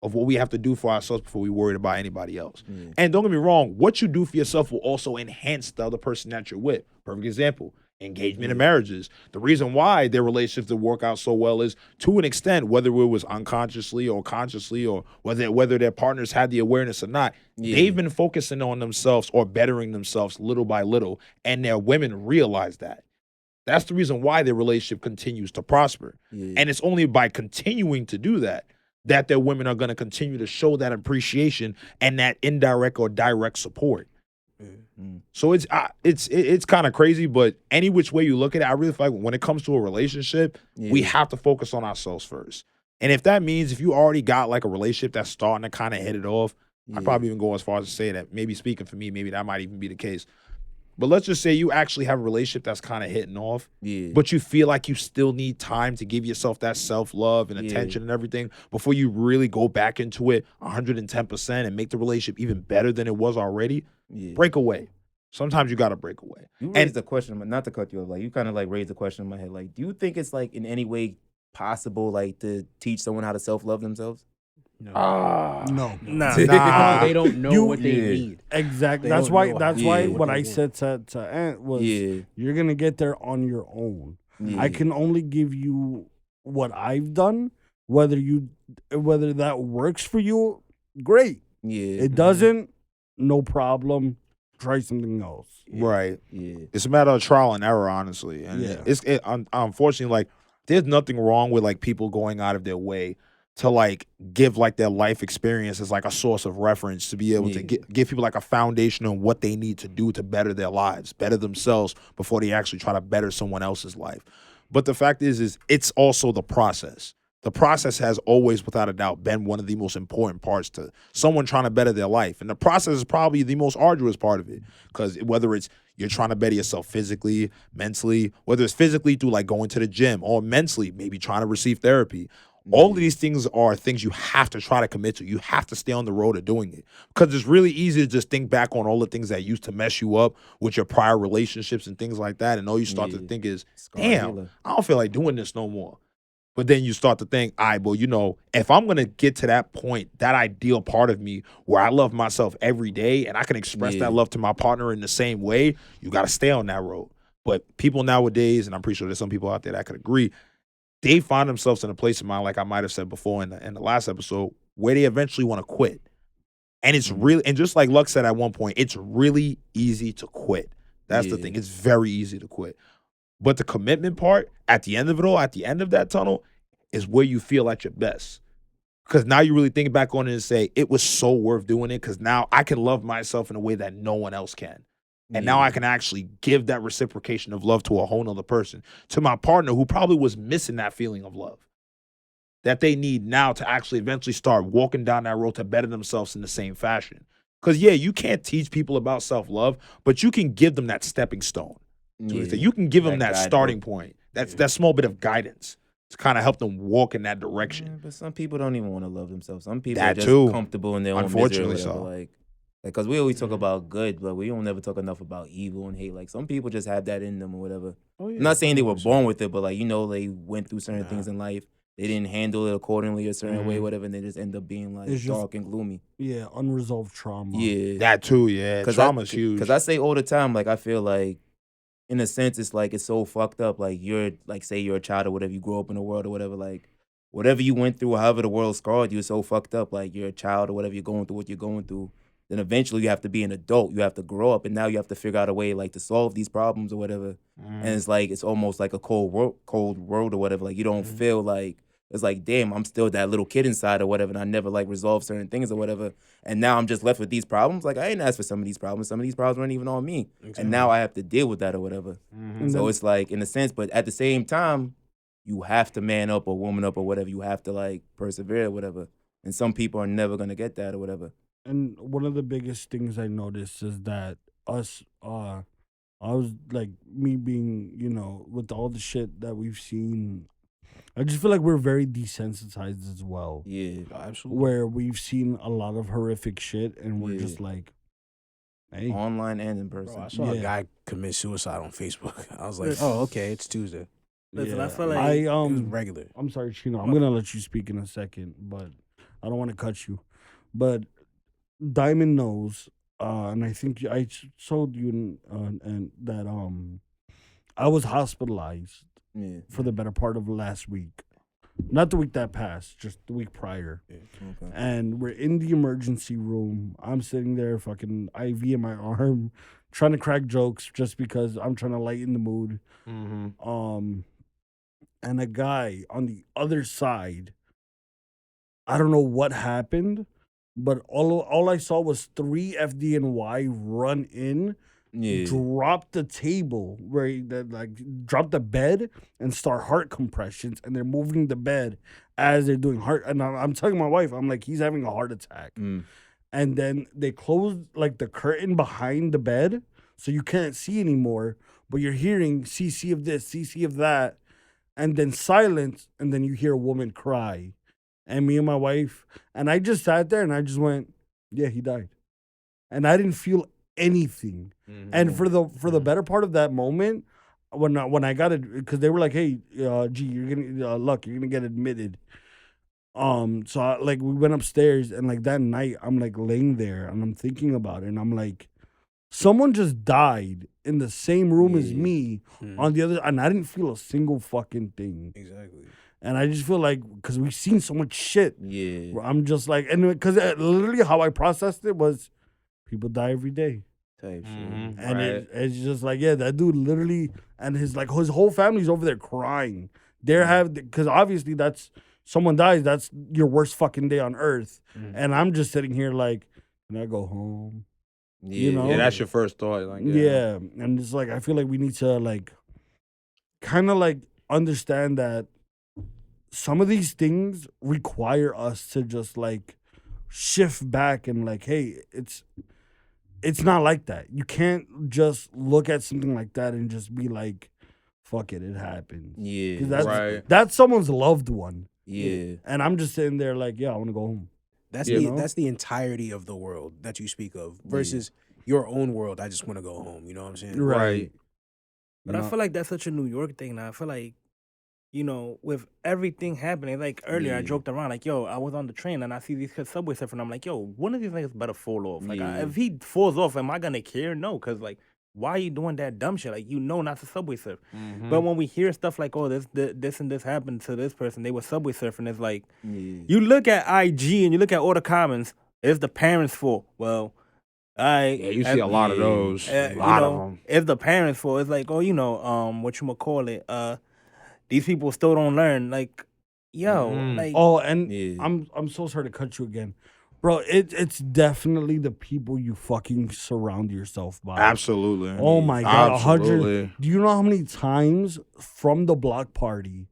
of what we have to do for ourselves before we worried about anybody else. And don't get me wrong, what you do for yourself will also enhance the other person that you're with. Perfect example, engagement in marriages. The reason why their relationships did work out so well is, to an extent, whether it was unconsciously or consciously, or whether their partners had the awareness or not, they've been focusing on themselves or bettering themselves little by little, and their women realize that. That's the reason why their relationship continues to prosper. And it's only by continuing to do that their women are going to continue to show that appreciation and that indirect or direct support. So it's kind of crazy, but any which way you look at it, I really feel like when it comes to a relationship, we have to focus on ourselves first. And if that means, if you already got like a relationship that's starting to kind of hit it off, I'd probably even go as far as to say that, maybe speaking for me, maybe that might even be the case. But let's just say you actually have a relationship that's kind of hitting off, but you feel like you still need time to give yourself that self-love and attention and everything before you really go back into it 110% and make the relationship even better than it was already. Break away. Sometimes you gotta break away. You raised a question, but not to cut you off. Like you kind of like raised a question in my head. Like, do you think it's like in any way possible, like to teach someone how to self-love themselves? No. No. Nah. Nah. They don't know You- what they Yeah. need. Exactly. They That's don't why. know That's how- why Yeah. what what I they said to Ant was, Yeah. you're gonna get there on your own. Yeah. I can only give you what I've done. Whether that works for you, great. Yeah. It doesn't, no problem. Try something else. Right. Yeah. It's a matter of trial and error, honestly. And Yeah. unfortunately, like, there's nothing wrong with like people going out of their way to like give like their life experience as like a source of reference to be able to Yeah. give people like a foundation on what they need to do to better their lives, better themselves before they actually try to better someone else's life. But the fact is it's also the process. The process has always, without a doubt, been one of the most important parts to someone trying to better their life. And the process is probably the most arduous part of it. Because whether it's you're trying to better yourself physically, mentally, whether it's physically through like going to the gym or mentally, maybe trying to receive therapy. All of these things are things you have to try to commit to. You have to stay on the road of doing it. Because it's really easy to just think back on all the things that used to mess you up with your prior relationships and things like that. And all you start to Yeah. think is, Scar damn, healer. I don't feel like doing this no more. But then you start to think, all right, well, you know, if I'm going to get to that point, that ideal part of me where I love myself every day and I can express Yeah. that love to my partner in the same way, you got to stay on that road. But people nowadays, and I'm pretty sure there's some people out there that could agree, they find themselves in a place in mind, like I might have said before in the last episode, where they eventually want to quit. And it's really, and just like Luck said at one point, it's really easy to quit. That's the Yeah. thing. It's very easy to quit. But the commitment part, at the end of it all, at the end of that tunnel, is where you feel at your best. Because now you really think back on it and say, it was so worth doing it because now I can love myself in a way that no one else can. And now I can actually give that reciprocation of love to a whole nother person, to my partner who probably was missing that feeling of love that they need now to actually eventually start walking down that road to better themselves in the same fashion. Because, yeah, you can't teach people about self-love, but you can give them that stepping stone. So Yeah. you can give them That that guidebook. starting point. That's that small bit of guidance to kind of help them walk in that direction. Yeah, but some people don't even want to love themselves. Some people That are just too. comfortable in their own misery or Unfortunately whatever. so. Like, because we always talk about good, but we don't never talk enough about evil and hate. Like, some people just have that in them or whatever. Oh, yeah, I'm not saying they were 100%. born with it, but like, you know, they went through certain Nah. things in life. They didn't handle it accordingly a certain way, Mhm. whatever, and they just end up being like It's just- dark and gloomy. Yeah, unresolved trauma. Yeah. That too, yeah. Trauma's huge. Because I say all the time, like, I feel like, in a sense, it's like it's so fucked up. Like, you're, like, say you're a child or whatever, you grow up in the world or whatever, like, whatever you went through, however the world scarred you, is so fucked up. Like, you're a child or whatever, you're going through what you're going through. Then eventually you have to be an adult. You have to grow up, and now you have to figure out a way, like, to solve these problems or whatever. And it's like, it's almost like a cold world or whatever. Like, you don't feel like, it's like, damn, I'm still that little kid inside or whatever, and I never, like, resolved certain things or whatever. And now I'm just left with these problems. Like, I didn't ask for some of these problems. Some of these problems weren't even on me. And now I have to deal with that or whatever. And So then- it's like, in a sense, but at the same time, you have to man up or woman up or whatever. You have to, like, persevere or whatever. And some people are never going to get that or whatever. And one of the biggest things I noticed is that I was like, me being, you know, with all the shit that we've seen, I just feel like we're very desensitized as well. Yeah. Oh, absolutely. Where we've seen a lot of horrific shit and we're Yeah. just like, hey. Online and in person. Bro, I saw a Yeah. guy commit suicide on Facebook. I was like, Listen. oh, okay, it's Tuesday. Listen, I Yeah. feel like I It was regular. I'm sorry, Chino. I'm gonna let you speak in a second, but I don't want to cut you. But Diamond knows, and I think I told you and that I was hospitalized Yeah. for the better part of last week, not the week that passed, just the week prior. Okay. And we're in the emergency room. I'm sitting there, fucking IV in my arm, trying to crack jokes just because I'm trying to lighten the mood. And a guy on the other side, I don't know what happened, but all I saw was 3 FDNY run in, Yeah. drop the table drop the bed and start heart compressions, and they're moving the bed as they're doing heart. And I'm telling my wife, I'm like, he's having a heart attack. And then they closed like the curtain behind the bed, so you can't see anymore, but you're hearing CC of this, CC of that, and then silence, and then you hear a woman cry. And me and my wife, and I just sat there and I just went, yeah, he died. And I didn't feel anything. Mhm. And for the better part of that moment, when I got it, because they were like, "Hey, G, you're gonna Luck, you're gonna get admitted." So like we went upstairs, and like that night, I'm like laying there and I'm thinking about it, and I'm like, someone just died in the same room as me on the other, and I didn't feel a single fucking thing. Exactly. And I just feel like, because we've seen so much shit, Yeah. where I'm just like, and because literally how I processed it was, people die every day. Type shit. Mhm. And Right. it's just like, yeah, that dude literally, and his whole family's over there crying. Because obviously someone dies, that's your worst fucking day on earth. And I'm just sitting here like, can I go home? Yeah. You know? Yeah, that's your first thought. Like, Yeah. And it's like, I feel like we need to like, kind of like understand that some of these things require us to just like shift back and like, hey, it's not like that. You can't just look at something like that and just be like, fuck it, it happened. Yeah. 'Cause Right. that's someone's loved one. Yeah. And I'm just sitting there like, yeah, I want to go home. That's You the know? that's the entirety of the world that you speak of versus your own world. I just want to go home. You know what I'm saying? Right. But I feel like that's such a New York thing now. I feel like, with everything happening, like earlier I joked around, like, yo, I was on the train and I see these kids subway surfing. I'm like, yo, one of these niggas better fall off. Like, if he falls off, am I gonna care? No, because, like, why are you doing that dumb shit? Like, not to subway surf. But when we hear stuff like, oh, this and this happened to this person, they were subway surfing, it's like, you look at IG and you look at all the comments, it's the parents' fault. Well, Yeah, you see a lot of those. A lot of them. it's the parents' fault. It's like, these people still don't learn. Like, yo, like, Oh, and I'm so sorry to cut you again. Bro, it's definitely the people you fucking surround yourself by. Absolutely. Oh my God, 100. Absolutely. Do you know how many times from the block party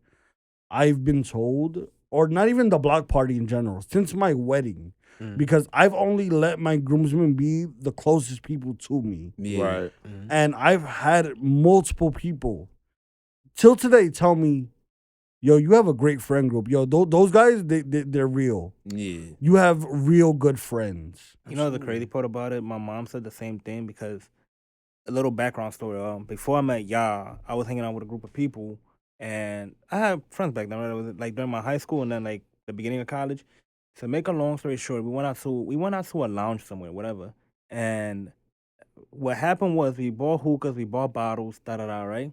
I've been told, or not even the block party in general, since my wedding, because I've only let my groomsmen be the closest people to me. Yeah. Right. And I've had multiple people till today tell me, yo, you have a great friend group. Yo, those guys, they're real. Yeah. You have real good friends. you know the crazy part about it? My mom said the same thing because a little background story. Before I met y'all, I was hanging out with a group of people, and I had friends back then. Right? It was like during my high school and then like the beginning of college. To make a long story short, we went out to a lounge somewhere, whatever. And what happened was we bought hookahs, we bought bottles, right?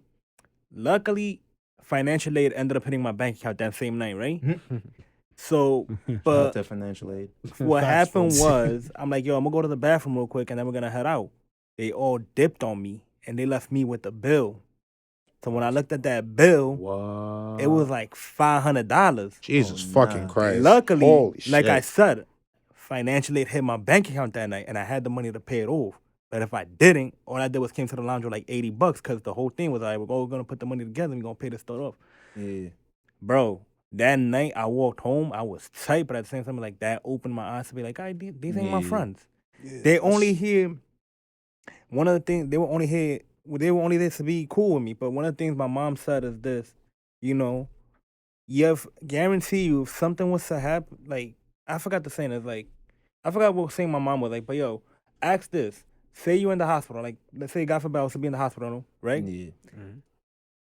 Luckily, financial aid ended up hitting my bank account that same night, right? So, Shout out but to financial aid. what Facts, happened folks. was, I'm like, yo, I'm gonna go to the bathroom real quick and then we're gonna head out. They all dipped on me and they left me with the bill. So when I looked at that bill, What? it was like $500. Jesus fucking Christ. Luckily, Holy like shit. I said, financial aid hit my bank account that night and I had the money to pay it off. But if I didn't, all I did was came to the lounge with like $80 because the whole thing was like, we're gonna put the money together and we're gonna pay this stuff off. Yeah. Bro, that night I walked home, I was tight, but at the same time, like that opened my eyes to be like, these ain't my friends. They only here. One of the things they were only here. They were only there to be cool with me. But one of the things my mom said is this: guarantee you, if something was to happen, like I forgot the saying. It's like I forgot what saying my mom was like. But yo, ask this: say you in the hospital, like let's say God forbid I was to be in the hospital, right? Yeah.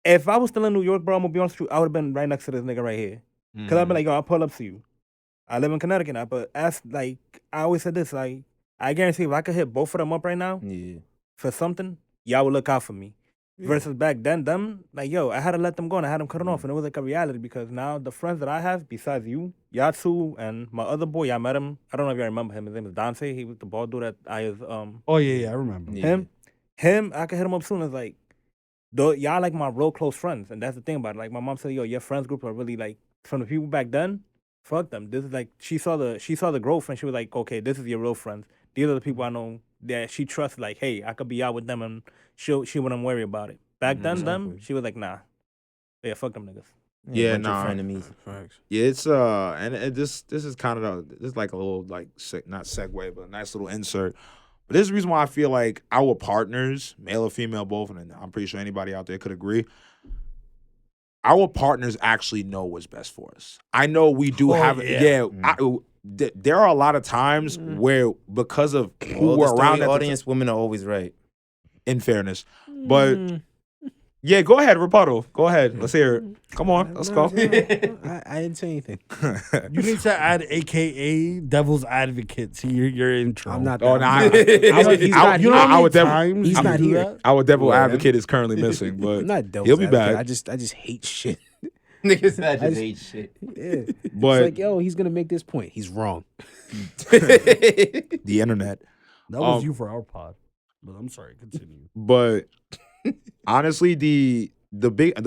If I was still in New York, bro, I'm gonna be honest with you, I would have been right next to this nigga right here. Cause I'd be like, yo, I'll pull up to you. I live in Connecticut now, but I always said this, like, I guarantee if I could hit both of them up right now Yeah. for something, y'all would look out for me. Versus back then, them, like, yo, I had to let them go and I had them cut it off. And it was like a reality because now the friends that I have, besides you, y'all two, and my other boy, y'all met him. I don't know if y'all remember him. His name is Dante. He was the bald dude that I was, Oh, yeah, I remember. Yeah. him, I could hit him up soon. It's like, y'all like my real close friends. And that's the thing about it. Like, my mom said, yo, your friends group are really like, from the people back then, fuck them. This is like, she saw the growth and she was like, okay, this is your real friends. These are the people I know that she trusts. Like, hey, I could be out with them and she wouldn't worry about it. Back then, them, she was like, nah. Yeah, fuck them niggas. Yeah, bunch of nah. frenemies. Facts. Yeah, it's and this is kind of this is like a little like not segue, but a nice little insert. But this is the reason why I feel like our partners, male or female, both, and I'm pretty sure anybody out there could agree. Our partners actually know what's best for us. I know we do have, there are a lot of times where because of who Well, we're the around story at the audience, women are always right. in fairness. But yeah, go ahead, rebuttal. Go ahead. Let's hear it. Come on, let's go. I didn't say anything. You need to add AKA Devil's Advocate to your intro. I'm not. Oh, I'm no, not- he's not You know here. how I many would definitely- times He's you not do here. that? Our devil Yeah. advocate is currently missing, but I'm not devil's he'll be advocate. back. I just hate shit. Niggas that I just just- hate shit. Yeah. But It's like, yo, he's gonna make this point. He's wrong. the internet. That was Um, you for our pod. But I'm sorry, continue. But honestly, the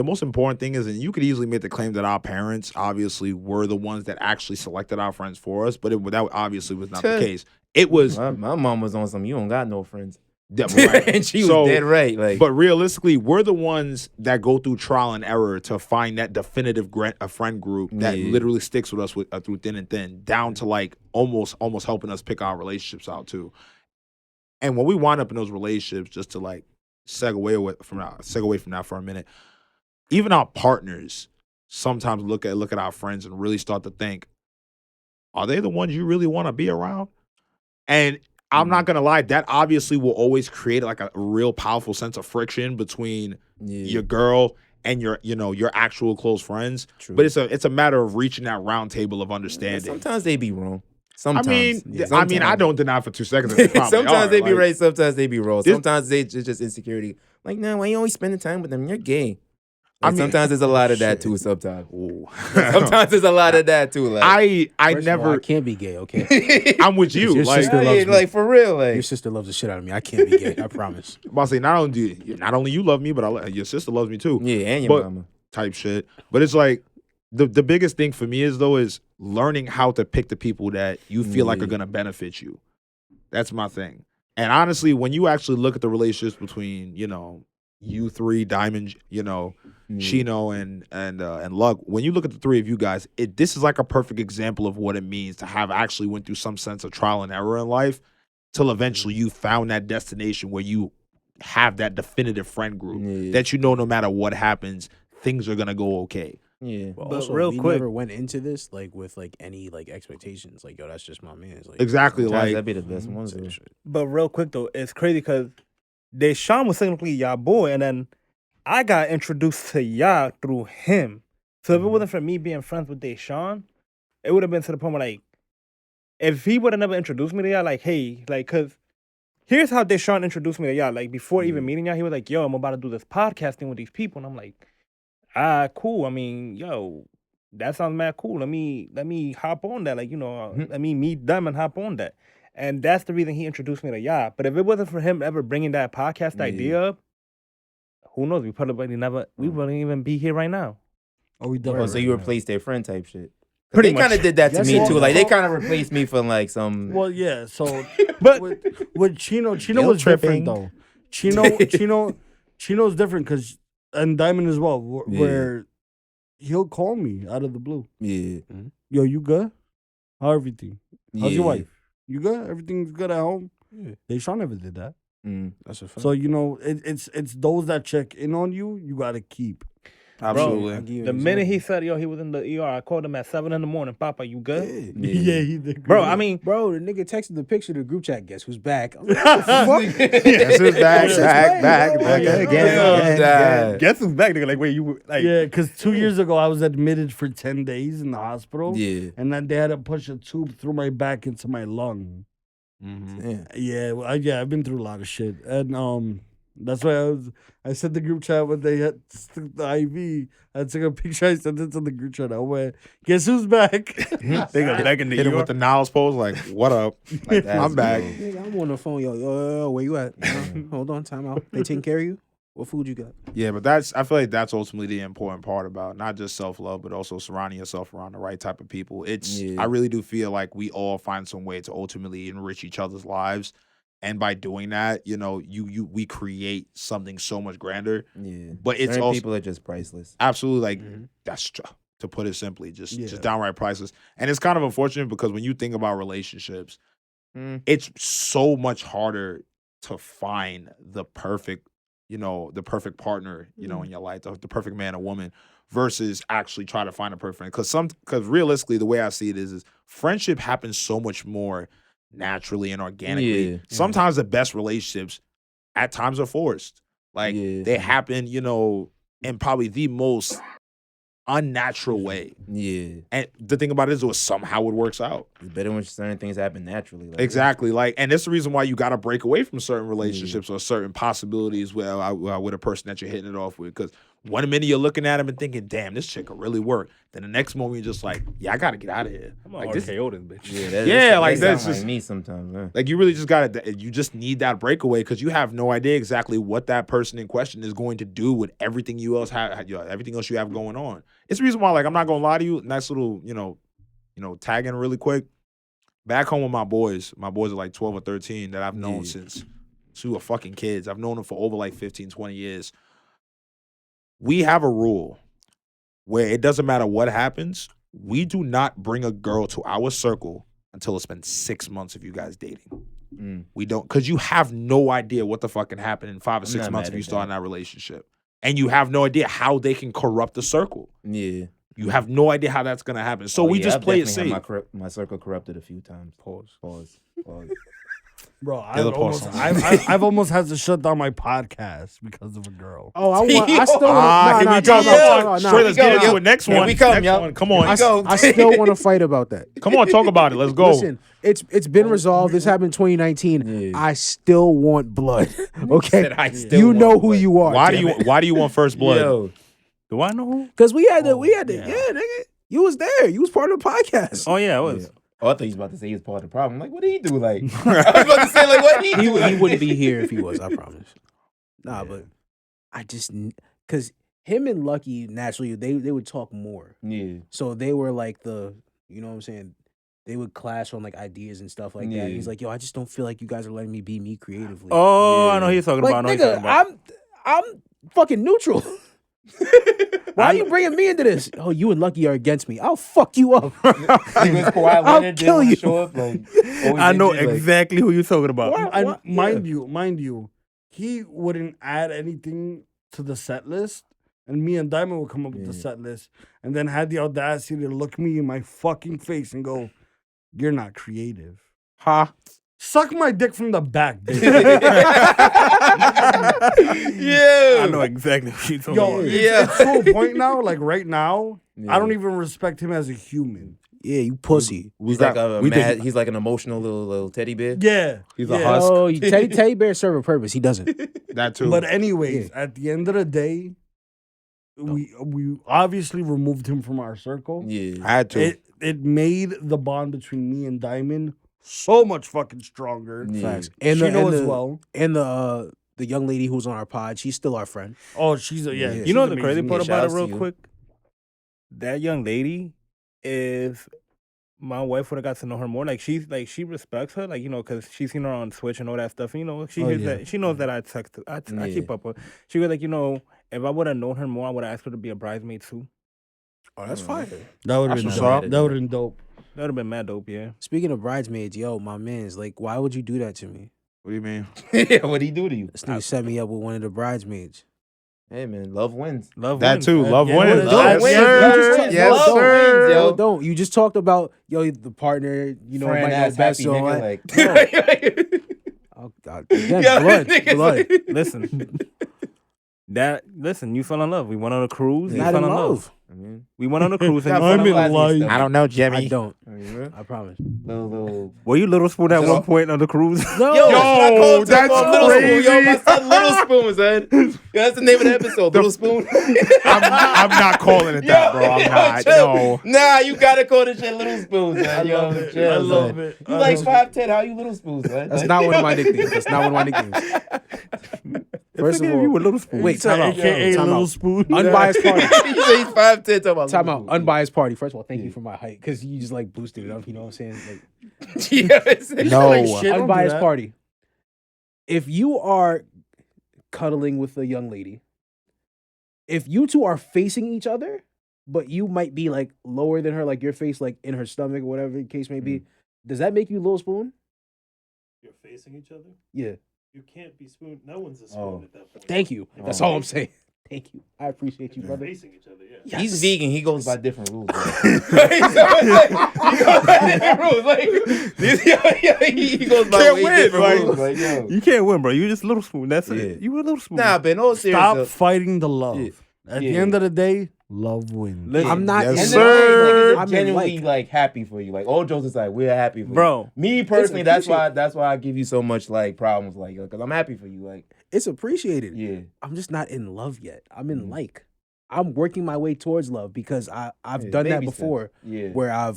most important thing is, and you could easily make the claim that our parents obviously were the ones that actually selected our friends for us, but that obviously was not the case. It was my mom was on some. You don't got no friends, right. and she was So, dead right. Like, But realistically, we're the ones that go through trial and error to find that definitive a friend group that Yeah. literally sticks with us through thin and thin, down to like almost helping us pick our relationships out too. And when we wind up in those relationships, just to like segue away from that for a minute, even our partners sometimes look at our friends and really start to think, are they the ones you really want to be around? And I'm not gonna lie, that obviously will always create like a real powerful sense of friction between your girl and your actual close friends. True. But it's a matter of reaching that round table of understanding. Sometimes they be wrong. I Sometimes. mean, Yeah, I mean, I sometimes. don't deny for 2 seconds. That they probably Sometimes are, they be like, right. Sometimes they be wrong. This- Sometimes it's just insecurity. Like, nah, why you always spending time with them? You're gay. I Like, mean- sometimes there's a lot of that too. Sometimes. Ooh. Sometimes there's a lot of that too. Like, I First of all, I never. can't be gay. Okay. I'm with you. Your Like, sister loves me. like for real. Like, Your sister loves the shit out of me. I can't be gay. I promise. I'm about to say not only you love me, but your sister loves me too. yeah, and your But- mama. Type shit. But it's like the biggest thing for me is learning how to pick the people that you feel like are gonna benefit you. That's my thing. And honestly, when you actually look at the relationships between, you three, Diamond, Chino and Lug, when you look at the three of you guys, this is like a perfect example of what it means to have actually went through some sense of trial and error in life till eventually you found that destination where you have that definitive friend group Yeah. that no matter what happens, things are gonna go okay. Yeah. But But also, real we quick- never went into this like with like any like expectations. Like, yo, that's just my man. It's like Exactly, Sometimes like that'd be the best ones. Say though. shit. But real quick though, it's crazy because Deshaun was technically y'all boy, and then I got introduced to y'all through him. So if it wasn't for me being friends with Deshaun, it would have been to the point where like, if he would have never introduced me to y'all, like, hey, like, cause here's how Deshaun introduced me to y'all. Like before even meeting y'all, he was like, yo, I'm about to do this podcasting with these people, and I'm like, cool. I mean, yo, that sounds mad cool. Let me hop on that. Like, let me meet them and hop on that. And that's the reason he introduced me to y'all. But if it wasn't for him ever bringing that podcast idea up, who knows? We wouldn't even be here right now. Oh, we Oh, done. so you replaced their friend type shit. Pretty They much. kind of did that to Yes, me yeah. too. Like they kind of replaced me for like some. Well, yeah. So, But with Chino Guilt was tripping. different though. Chino's different because and Diamond as well, where he'll call me out of the blue. Yeah. Yo, you good? How everything? How's your Yeah. wife? You good? Everything's good at home? Yeah. Deshaun never did that. Mm. That's a fact. So it's those that check in on you. You gotta keep. Absolutely. I'll give you an the minute he example. said, yo, he was in the ER, I called him at 7 a.m. Papa, you good? Yeah. Yeah. he did. Bro, I mean, Bro, the nigga texted the picture to the group chat. Guess who's back? I'm like, what the fuck? This is back, Shit's back, back, back, bro. back Yeah. again. guess who's back, nigga? Like, wait, you like? yeah, because 2 years ago I was admitted for 10 days in the hospital. Yeah. And then they had to push a tube through my back into my lung. Yeah. Yeah, I've been through a lot of shit, and that's why I sent the group chat when they had stuck the IV. I took a picture, I sent it to the group chat. I went, guess who's back? They got back in the Hit him ER. with the Niles pose, like, what up? Like that. I'm back. Nigga, I'm on the phone. Yo, where you at? Hold on, time out. They taking care of you? What food you got? Yeah, but I feel like that's ultimately the important part about not just self-love, but also surrounding yourself around the right type of people. Yeah. I really do feel like we all find some way to ultimately enrich each other's lives. And by doing that, we create something so much grander. Yeah. But it's Certain also people are just priceless. absolutely like Mhm. that's to put it simply, just Yeah. downright priceless. And it's kind of unfortunate because when you think about relationships, Mm. it's so much harder to find the perfect the perfect partner, in your life, the perfect man or woman, versus actually try to find a perfect friend. Because realistically, the way I see it is friendship happens so much more naturally and organically. Yeah. Sometimes the best relationships at times are forced. Like they happen, in probably the most unnatural way. Yeah. And the thing about it is somehow it works out. It's better when certain things happen naturally. Like, Exactly. And that's the reason why you got to break away from certain relationships or certain possibilities with a person that you're hitting it off with. Because one minute you're looking at him and thinking, damn, this chick could really work. Then the next moment you're just like, yeah, I got to get out of here. I'm gonna Like this, RKO this bitch. that's like just me sometimes. Man. like you really just you just need that breakaway because you have no idea exactly what that person in question is going to do with everything you else everything else you have going on. It's the reason why, I'm not gonna lie to you. Nice little, tag in really quick. Back home with my boys are like 12 or 13 that I've known since we were fucking kids. I've known them for over 15, 20 years. We have a rule where it doesn't matter what happens. We do not bring a girl to our circle until it's been 6 months of you guys dating. We don't, because you have no idea what the fuck can happen in 5 or 6 months if you start in that relationship. And you have no idea how they can corrupt the circle. Yeah. You have no idea how that's gonna happen. So we just play it safe. My circle corrupted a few times. Pause. Bro, I've almost had to shut down my podcast because of a girl. Oh, I still let's get into it. Next one. Come on. I still want to fight about that. Come on, talk about it. Let's go. Listen, it's been resolved. This happened in 2019. I still want blood. Okay, you know who you are. Why do you want first blood? Yo. Do I know who? Because we had to, nigga. You was there. You was part of the podcast. Oh yeah, I was. Yeah. Oh, I thought he was about to say he was part of the problem. Like, what did he do? Like, I was about to say, like, what did he do? He wouldn't be here if he was, I promise. Nah, but I just, because him and Lucky, naturally, they would talk more. Yeah. So they were like you know what I'm saying? They would clash on ideas and stuff like that. He's like, yo, I just don't feel like you guys are letting me be me creatively. Oh, I know who you're talking about. Nigga, I'm fucking neutral. Why are you bringing me into this? Oh, you and Lucky are against me. I'll fuck you up. I'll kill you. I know exactly who you're talking about. Mind you, he wouldn't add anything to the set list, and me and Diamond would come up with the set list, and then had the audacity to look me in my fucking face and go, "You're not creative." Huh? Suck my dick from the back, bitch. Yeah. I know exactly what you're talking about. It's to a point now, right now, I don't even respect him as a human. Yeah, you pussy. He's he's like an emotional little teddy bear. Yeah. He's a husk. Oh, teddy bear serve a purpose. He doesn't. That too. But anyways, at the end of the day, we obviously removed him from our circle. Yeah. I had to. It made the bond between me and Diamond so much fucking stronger. Facts. And she knows as well. And the young lady who's on our pod, she's still our friend. Oh, she's You know the crazy part about it, real you. quick? That young lady is my wife would have got to know her more. She respects her, because she's seen her on Switch and all that stuff. She hears that. She knows that I text. I keep up with. She was like, if I would have known her more, I would have asked her to be a bridesmaid too. Oh, that's fine. That would have been dope. That would have been dope. That would have been mad dope, yeah. Speaking of bridesmaids, yo, my man's why would you do that to me? What do you mean? Yeah, what'd he do to you? This nigga set me up with one of the bridesmaids. Hey, man, love wins. Love that wins. too. Love wins. Love wins. Yes, sir. Yo, don't. You just talked about, the partner, might know best. So blood. Listen. Listen, you fell in love. We went on a cruise. Not fell in love. We went on a cruise. And I'm in love. I don't know, Jimmy. I don't. I promise. Were you Little Spoon at one point on the cruise? No. Yo, that's Little crazy. Spoon. Yo, my son, Little Spoon, son. Yo, that's the name of the episode, Little Spoon. I'm not calling it that, bro. I'm not. No. Nah, you gotta call this shit Little Spoon, son. I love it. You 5'10", how you Little Spoon, son? That's not one of my nicknames. First of all, you were Little Spoon. Wait, time out. AKA Time Little out. Spoon. Unbiased party. You say he's 5'10", Time out. Unbiased party. First of all, thank you for my height because you just boosted it up. You know what I'm saying? No. Unbiased party. If you are cuddling with a young lady, if you two are facing each other, but you might be lower than her, your face in her stomach or whatever the case may be, does that make you Little Spoon? You're facing each other? Yeah. You can't be spoon. No one's a spoon at that point. Thank you. That's all I'm saying. Thank you. I appreciate you, They're brother. facing each other. Yeah. Yes. He's vegan. He goes by different rules. He goes by different rules. Like, he goes by Can't way win, different right? rules. Like, yo. You can't win, bro. You just little spoon. That's Yeah. it. You a little spoon. Nah, but no serious. Stop fighting the love. Yeah. At the Yeah. end of the day, love wins. Listen, I'm not. Yes, And in then sir. I'm I'm in genuinely like happy for you. Like all jokes aside, we're happy for you, Bro. Me personally, that's appreciated. why I give you so much like problems, like because I'm happy for you. Like It's appreciated. yeah, I'm just not in love yet. I'm in like. I'm working my way towards love because I've done that baby before. steps. Yeah, Where I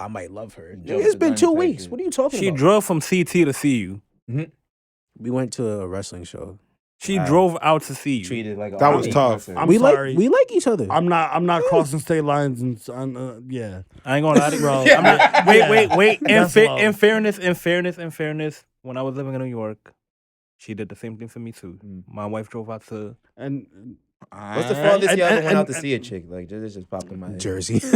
might love her. Jump It's the been gun 2 type weeks. shit. What are you talking She about? drove from CT to see you. We went to a wrestling show. She drove out to see you. treated like That was tough. I'm we sorry. we like each other. I'm not crossing state lines and yeah. I ain't gonna lie to you, bro. Yeah. I'm not, wait. That's love. In fairness, when I was living in New York, she did the same thing for me too. My wife drove out to And What's the farthest you ever went out to and- see a chick? Like this just popped in my head. Jersey. Get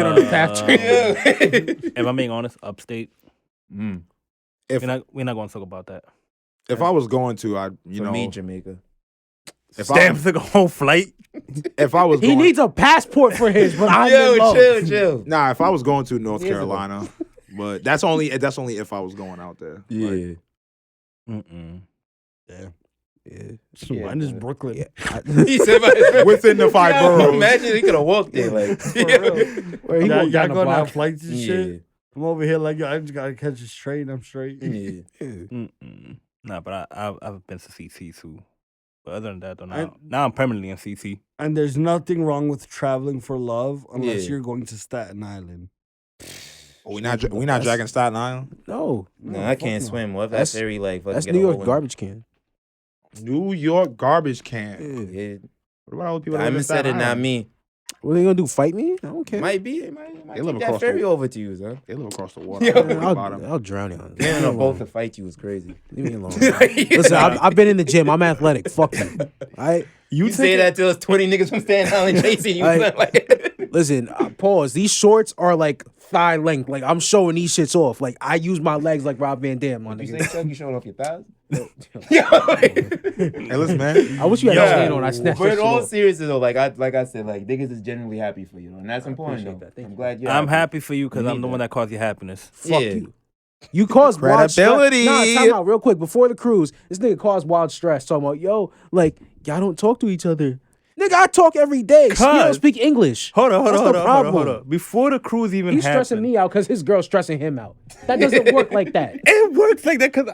on the path train. If I'm being honest, upstate. If We're not going to talk about that. if I was going to, I For me, Jamaica. if Damn, I took a whole flight. if I was He going, needs a passport for his, but I'm in love. chill. nah, if I was going to North Years ago. Carolina, but that's only if I was going out there. Like, Mm-mm. Yeah. mine is Brooklyn. Yeah. He said within the 5 boroughs. Imagine he could have walked there, like Where he Y'all walked down the going block. on flights and Yeah. shit. I'm over here like, yo, I just gotta catch this train. I'm straight. Yeah. Mm-mm. Nah, but I've been to CT too. But other than that, though, I- now I'm permanently in CT. And there's nothing wrong with traveling for love unless Yeah. you're going to Staten Island. We not dragging Staten Island. No. No, I can't fuck no. swim. What if That's- that ferry like fucking That's get New a York hole in- garbage can. New York garbage can. Yeah. What about all the people that live in Diamond said Staten it, not Island? me. What are they gonna do? Fight me? I don't care. Might be. It might They live take that across the- ferry over to you, son. They live across the water. Yo. I don't know about 'em. I'll drown you. Getting them both to fight you is crazy. Leave me alone. Listen, I've been in the gym. I'm athletic. Fuck you. All You say that to us 20 niggas from Staten Island chasing you. I- like, Listen, pause. These shorts are like thigh length. Like I'm showing these shits off. Like I use my legs like Rob Van Dam, my you say nigga. Chuck, you showing off your thighs? Hey, listen, man. I wish you had Yeah. a chain on. I snatched But that in shit all off. seriousness though, like I said, like niggas is genuinely happy for you, and that's important. appreciate Though. that. Thank I'm you. glad you're I'm happy for you because You I'm need the one that. that caused you happiness. Fuck Yeah. you. You caused wild stress. Credibility. Nah, time out real quick. Before the cruise, this nigga caused wild stress. Talking about, yo, like, y'all don't talk to each other. Nigga, I talk every day. You don't Cuz- speak English. Hold on. That's the problem. Before the cruise even He's happened. stressing me out because his girl's stressing him out. That doesn't work like that. It works like that because,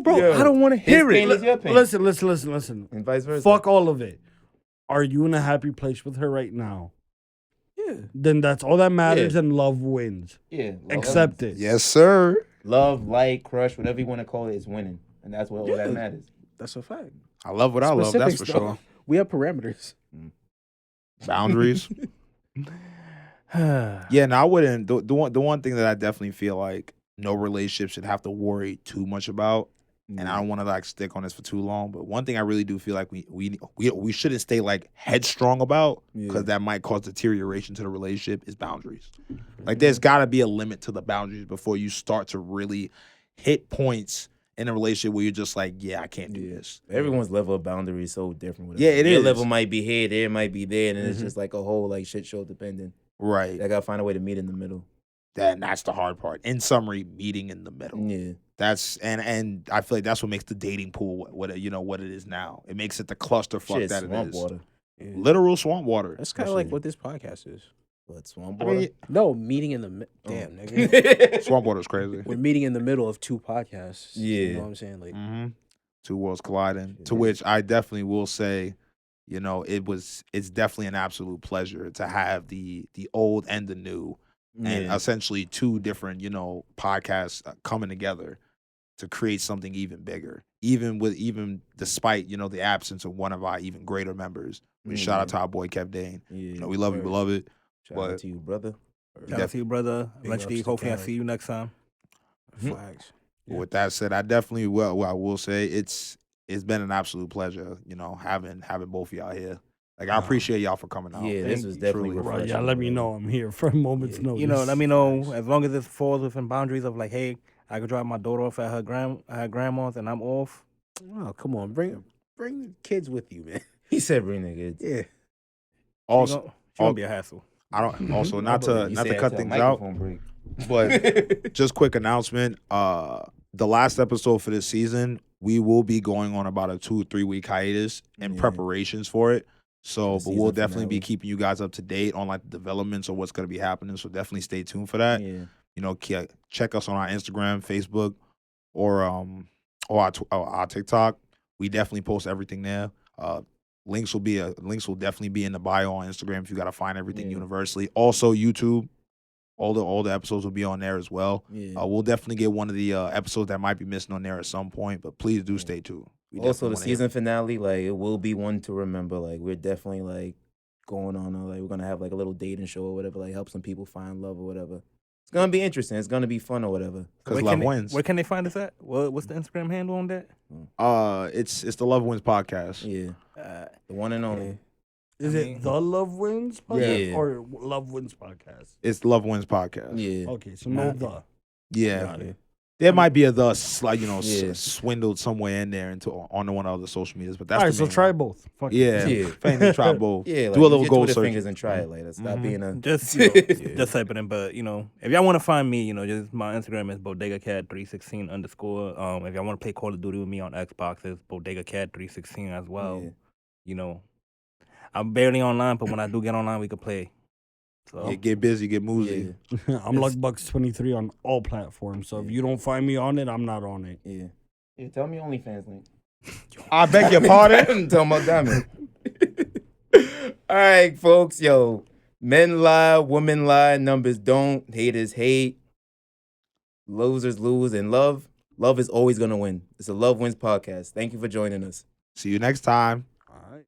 bro, Yo, I don't want to His hear pain it. is your pain. Listen. And vice versa. Fuck all of it. Are you in a happy place with her right now? Yeah. Then that's all that matters, Yeah. and love wins. Yeah. Accept it. Yes, sir. Love, like, crush, whatever you want to call it, is winning, and that's what all that matters. That's a fact. I love what I love. That's for Specifics, though. sure. We have parameters. Boundaries. Yeah, no, I wouldn't. The one thing that I definitely feel like no relationship should have to worry too much about, and I don't want to like stick on this for too long, but one thing I really do feel like we shouldn't stay like headstrong about, because that might cause deterioration to the relationship, is boundaries. Like there's got to be a limit to the boundaries before you start to really hit points in a relationship where you're just like, yeah, I can't do this. Everyone's level of boundary is so different. Yeah, it Your is. level might be here, there might be there, and then it's just like a whole like shit show dependent. Right. I gotta find a way to meet in the middle. That's the hard part. In summary, meeting in the middle. Yeah. That's and I feel like that's what makes the dating pool what it is now. It makes it the clusterfuck Shit, that it swamp is. water. Literal swamp water. That's kind of like what this podcast is. What, swamp I water? mean, No, meeting in the damn nigga. swamp water is crazy. We're meeting in the middle of two podcasts. Yeah. You know what I'm saying? Like, Mm-hmm. Two worlds colliding. To which I definitely will say, it's definitely an absolute pleasure to have the old and the new, and Yeah. essentially two different podcasts coming together to create something even bigger. Even despite the absence of one of our even greater members. Shout out to our boy Kev Dane. Yeah. We love you, beloved. Shout out but- to you, brother. Shout out to you, brother. Big Eventually, ups to hopefully, I Khaled. see you next time. flags. With that said, I definitely I will say it's been an absolute pleasure, having both of y'all here. Like I appreciate y'all for coming out. Yeah, Thank this was you, definitely truly. refreshing. Right, let me know I'm here for a moment's notice. Let me know as long as it falls within boundaries of like, hey, I could drop my daughter off at her grandma's, and I'm off. Oh, come on, bring the kids with you, man. He said bring the kids. Yeah. Also, She gonna be a hassle. I don't. Also, not to You not say to that cut till things out, microphone break. but just quick announcement. The last episode for this season, we will be going on about a 2 or 3 week hiatus in Yeah. preparations for it. So, The but we'll season definitely be finale. keeping you guys up to date on like the developments or what's going to be happening. So definitely stay tuned for that. Yeah. You know, check us on our Instagram, Facebook, or our TikTok. We definitely post everything there. Links will definitely be in the bio on Instagram if you got to find everything Yeah. universally. Also YouTube, all the episodes will be on there as well. Yeah. We'll definitely get one of the episodes that might be missing on there at some point, but please do stay tuned. We Also, definitely the wanna hear season finale, like it will be one to remember. Like we're definitely like going on, like we're gonna have like a little dating show or whatever, like help some people find love or whatever. It's gonna be interesting. It's gonna be fun or whatever. because love wins. Where can they find us at? What's the Instagram handle on that? It's the Love Wins podcast. Yeah, the one and only. Is it the Love Wins podcast Yeah. or Love Wins podcast? It's the Love Wins podcast. Yeah, Okay, so no the. Yeah. Got it. There might be a thus, like, Yeah. swindled somewhere in there into on one of the social medias, but that's All right, the so main try one. both. Fuck it. Yeah, Yeah. family try both. Yeah, like, do a little use your goal Twitter search. fingers and try it later. Stop being a Just just type it in. But if y'all want to find me, just my Instagram is bodegacat316 _. If y'all want to play Call of Duty with me on Xbox, it's bodegacat316 as well. Yeah. I'm barely online, but when I do get online, we can play. So Yeah, get busy, get moosey. Yeah, I'm Luckbucks23 on all platforms. So if you don't find me on it, I'm not on it. yeah. Yeah, tell me OnlyFans link. I beg your pardon. I'm talking about Diamond. All right, folks. Yo, men lie, women lie, numbers don't, haters hate, losers lose, and love is always gonna win. It's a Love Wins podcast. Thank you for joining us. See you next time. All right.